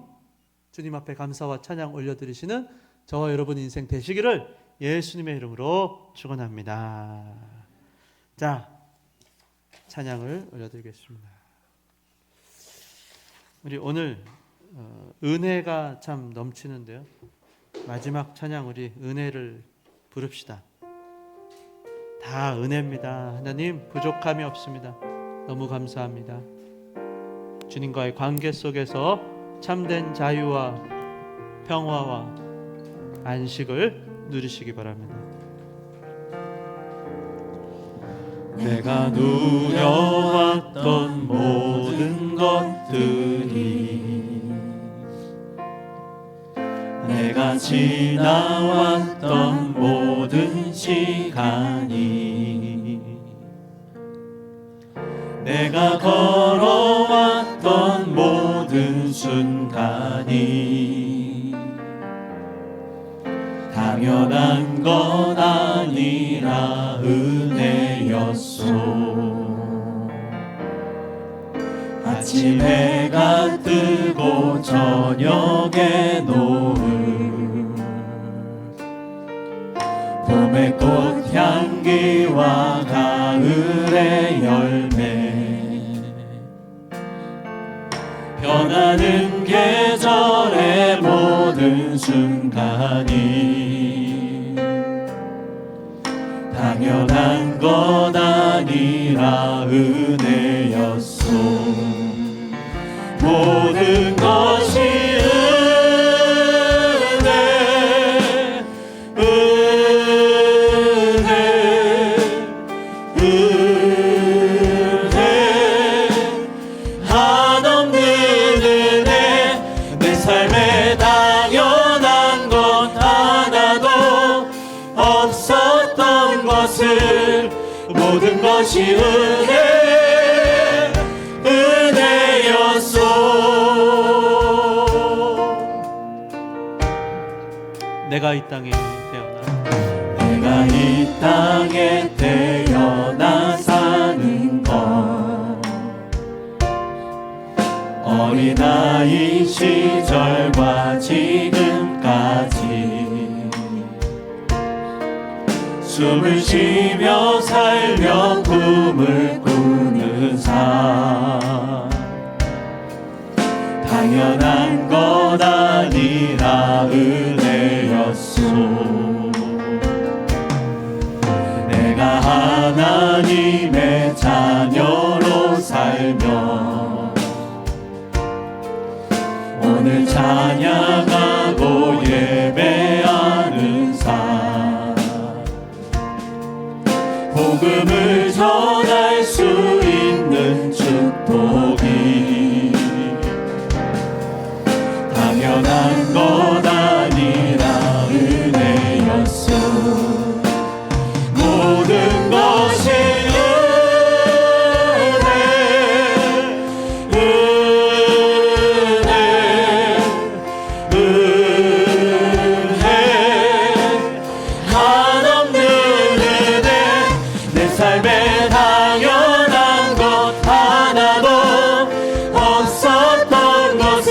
주님 앞에 감사와 찬양 올려드리시는 저와 여러분 인생 되시기를 예수님의 이름으로 축원합니다. 자, 찬양을 올려드리겠습니다. 우리 오늘 은혜가 참 넘치는데요. 마지막 찬양 우리 은혜를 부릅시다. 다 은혜입니다. 하나님 부족함이 없습니다. 너무 감사합니다. 주님과의 관계 속에서 참된 자유와 평화와 안식을 누리시기 바랍니다. 내가 누려왔던 모든 것들이, 내가 지나왔던 모든 시간이, 내가 걸어왔던 모든 순간이 당연한 건 아니라 은혜였소. 아침 해가 뜨고 저녁에 노을, 봄의 꽃향기와 가을의 열매, 변하는 계절의 모든 순간이 당연한 것 아니라 은혜였소. 모든 것 것은 모든 것이 은혜였소. 내가 이 땅에 태어나 내가 이 땅에 태어나 사는 것, 어린아이 시절과 지금까지 숨을 쉬며 살며 꿈을 꾸는 삶, 당연한 것 아니라 은혜였소. 내가 하나님의 자녀로 살며 오늘 찬양하고 예배하는 삶, 복음을 전할 수 있는 축복이 당연한 것 아니라 은혜였소. 모든 것이 은혜 한없는 은혜. 내 삶에 당연한 것 하나도 없었던 것은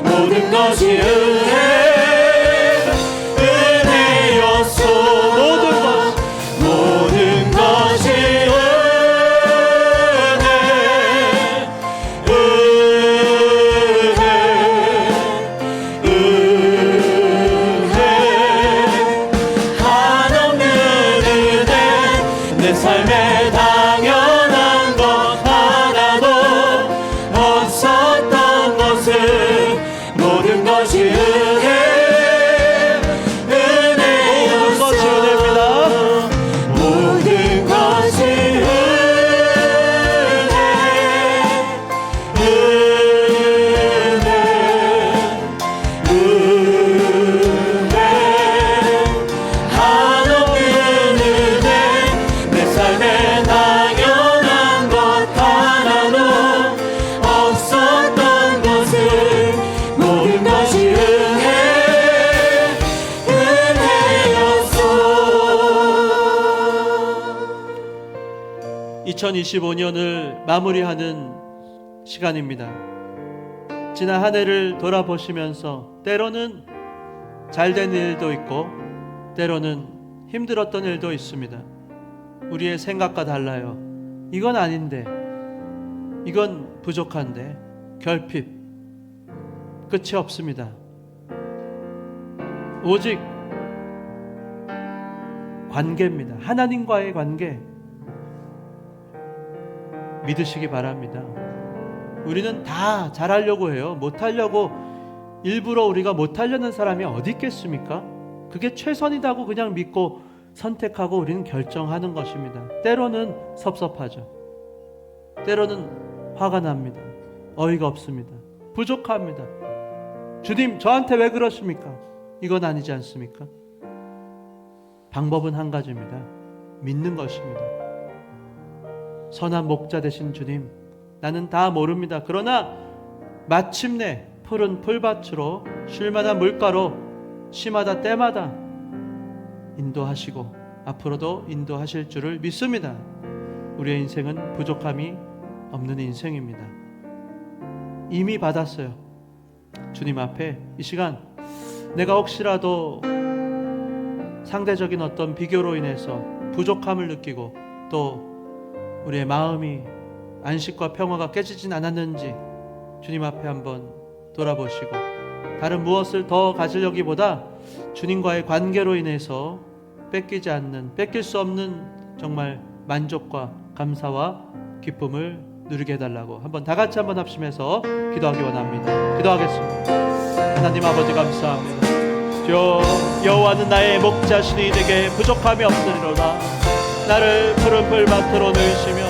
모든 것이 은혜였소. 모든 것이 은혜 한없는 은혜. 내 삶에 당연한 것 하나도 없었던 것은 모든 것이 모든 것이 은혜 한없는 은혜. 내 삶에 당연한 것 하나도 없었던 것은 모든 것이 은혜였소. 2025년을 마무리하는 시간입니다. 지난 한 해를 돌아보시면서 때로는 잘된 일도 있고 때로는 힘들었던 일도 있습니다. 우리의 생각과 달라요. 이건 아닌데, 이건 부족한데, 결핍, 끝이 없습니다. 오직 관계입니다. 하나님과의 관계 믿으시기 바랍니다. 우리는 다 잘하려고 해요. 못하려고, 일부러 우리가 못하려는 사람이 어디 있겠습니까? 그게 최선이라고 그냥 믿고 선택하고 우리는 결정하는 것입니다. 때로는 섭섭하죠. 때로는 화가 납니다. 어이가 없습니다. 부족합니다. 주님, 저한테 왜 그러십니까? 이건 아니지 않습니까? 방법은 한 가지입니다. 믿는 것입니다. 선한 목자 되신 주님, 나는 다 모릅니다. 그러나 마침내 푸른 풀밭으로 쉴만한 물가로 시마다 때마다 인도하시고 앞으로도 인도하실 줄을 믿습니다. 우리의 인생은 부족함이 없는 인생입니다. 이미 받았어요. 주님 앞에 이 시간 내가 혹시라도 상대적인 어떤 비교로 인해서 부족함을 느끼고 또 우리의 마음이 안식과 평화가 깨지진 않았는지 주님 앞에 한번 돌아보시고, 다른 무엇을 더 가지려기보다 주님과의 관계로 인해서 뺏기지 않는, 뺏길 수 없는 정말 만족과 감사와 기쁨을 누리게 해달라고 한번 다 같이 한번 합심해서 기도하기 원합니다. 기도하겠습니다. 하나님 아버지 감사합니다. 주여, 여호와는 나의 목자시니 내게 부족함이 없으리로다. 나를 푸른 풀밭으로 누이시며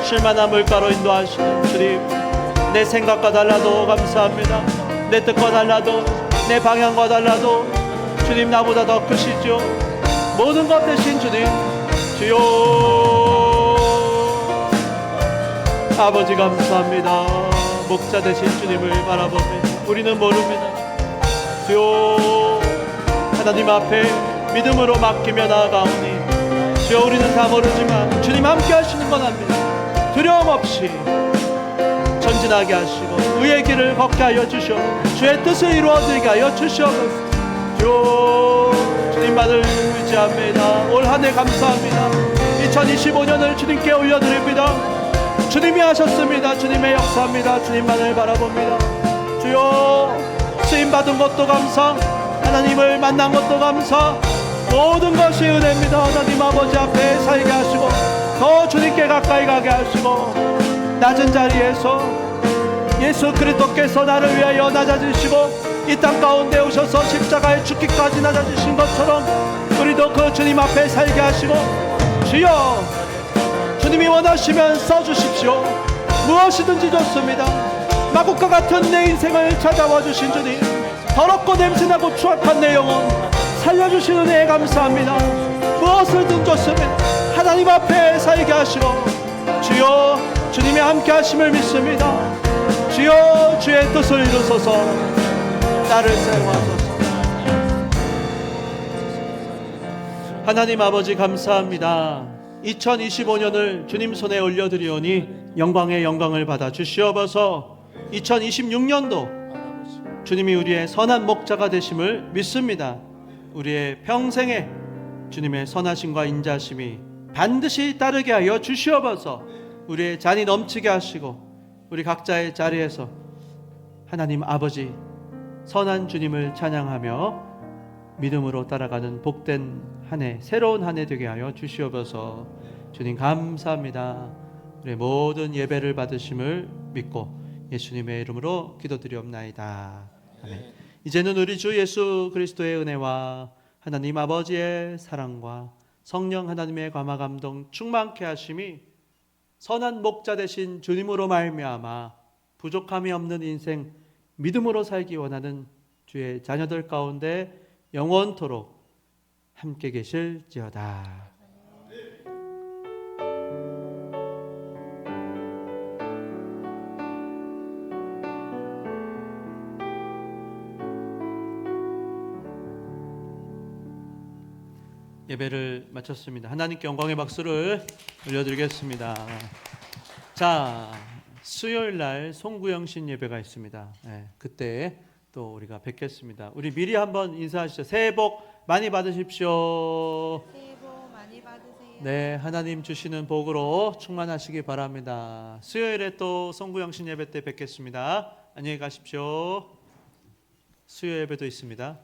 쉴만한 물가로 인도하시는 주님, 내 생각과 달라도 감사합니다. 내 뜻과 달라도, 내 방향과 달라도 주님 나보다 더 크시죠. 모든 것 대신 주님, 주여 아버지 감사합니다. 목자 되신 주님을 바라봅니다. 우리는 모릅니다. 주여 하나님 앞에 믿음으로 맡기며 나아가오니 주여 우리는 다 모르지만 주님 함께 하시는 건 압니다. 두려움 없이 전진하게 하시고 의의 길을 걷게 하여 주시오. 주의 뜻을 이루어지게 하여 주시옵소서. 주님만을 의지합니다. 올 한 해 감사합니다. 2025년을 주님께 올려드립니다. 주님이 하셨습니다. 주님의 역사입니다. 주님만을 바라봅니다. 주여 쓰임받은 것도 감사, 하나님을 만난 것도 감사, 모든 것이 은혜입니다. 하나님 아버지 앞에 살게 하시고 더 주님께 가까이 가게 하시고 낮은 자리에서 예수 그리스도께서 나를 위하여 낮아지시고 이 땅 가운데 오셔서 십자가에 죽기까지 낮아지신 것처럼 우리도 그 주님 앞에 살게 하시고 주여 주님이 원하시면 써주십시오. 무엇이든지 좋습니다. 마곡과 같은 내 인생을 찾아와 주신 주님, 더럽고 냄새나고 추악한 내 영혼 살려주신 은혜에 감사합니다. 무엇을든 좋습니다. 하나님 앞에 살게 하시고 주여 주님의 함께 하심을 믿습니다. 주여 주의 뜻을 이루소서. 나를 사용하소서. 하나님 아버지 감사합니다. 2025년을 주님 손에 올려드리오니 영광의 영광을 받아 주시옵소서. 2026년도 주님이 우리의 선한 목자가 되심을 믿습니다. 우리의 평생에 주님의 선하심과 인자심이 반드시 따르게 하여 주시옵소서. 우리의 잔이 넘치게 하시고 우리 각자의 자리에서 하나님 아버지 선한 주님을 찬양하며 믿음으로 따라가는 복된 한 해, 새로운 한 해 되게 하여 주시옵소서. 주님 감사합니다. 우리의 모든 예배를 받으심을 믿고 예수님의 이름으로 기도드리옵나이다. 아멘. 이제는 우리 주 예수 그리스도의 은혜와 하나님 아버지의 사랑과 성령 하나님의 감화 감동 충만케 하심이 선한 목자 되신 주님으로 말미암아 부족함이 없는 인생 믿음으로 살기 원하는 주의 자녀들 가운데 영원토록 함께 계실지어다. 예배를 마쳤습니다. 하나님께 영광의 박수를 올려드리겠습니다. 자, 수요일 날 송구영신 예배가 있습니다. 네, 그때 또 우리가 뵙겠습니다. 우리 미리 한번 인사하시죠. 새해 복 많이 받으십시오. 새해 복 많이 받으세요. 네, 하나님 주시는 복으로 충만하시기 바랍니다. 수요일에 또 송구영신 예배 때 뵙겠습니다. 안녕히 가십시오. 수요 예배도 있습니다.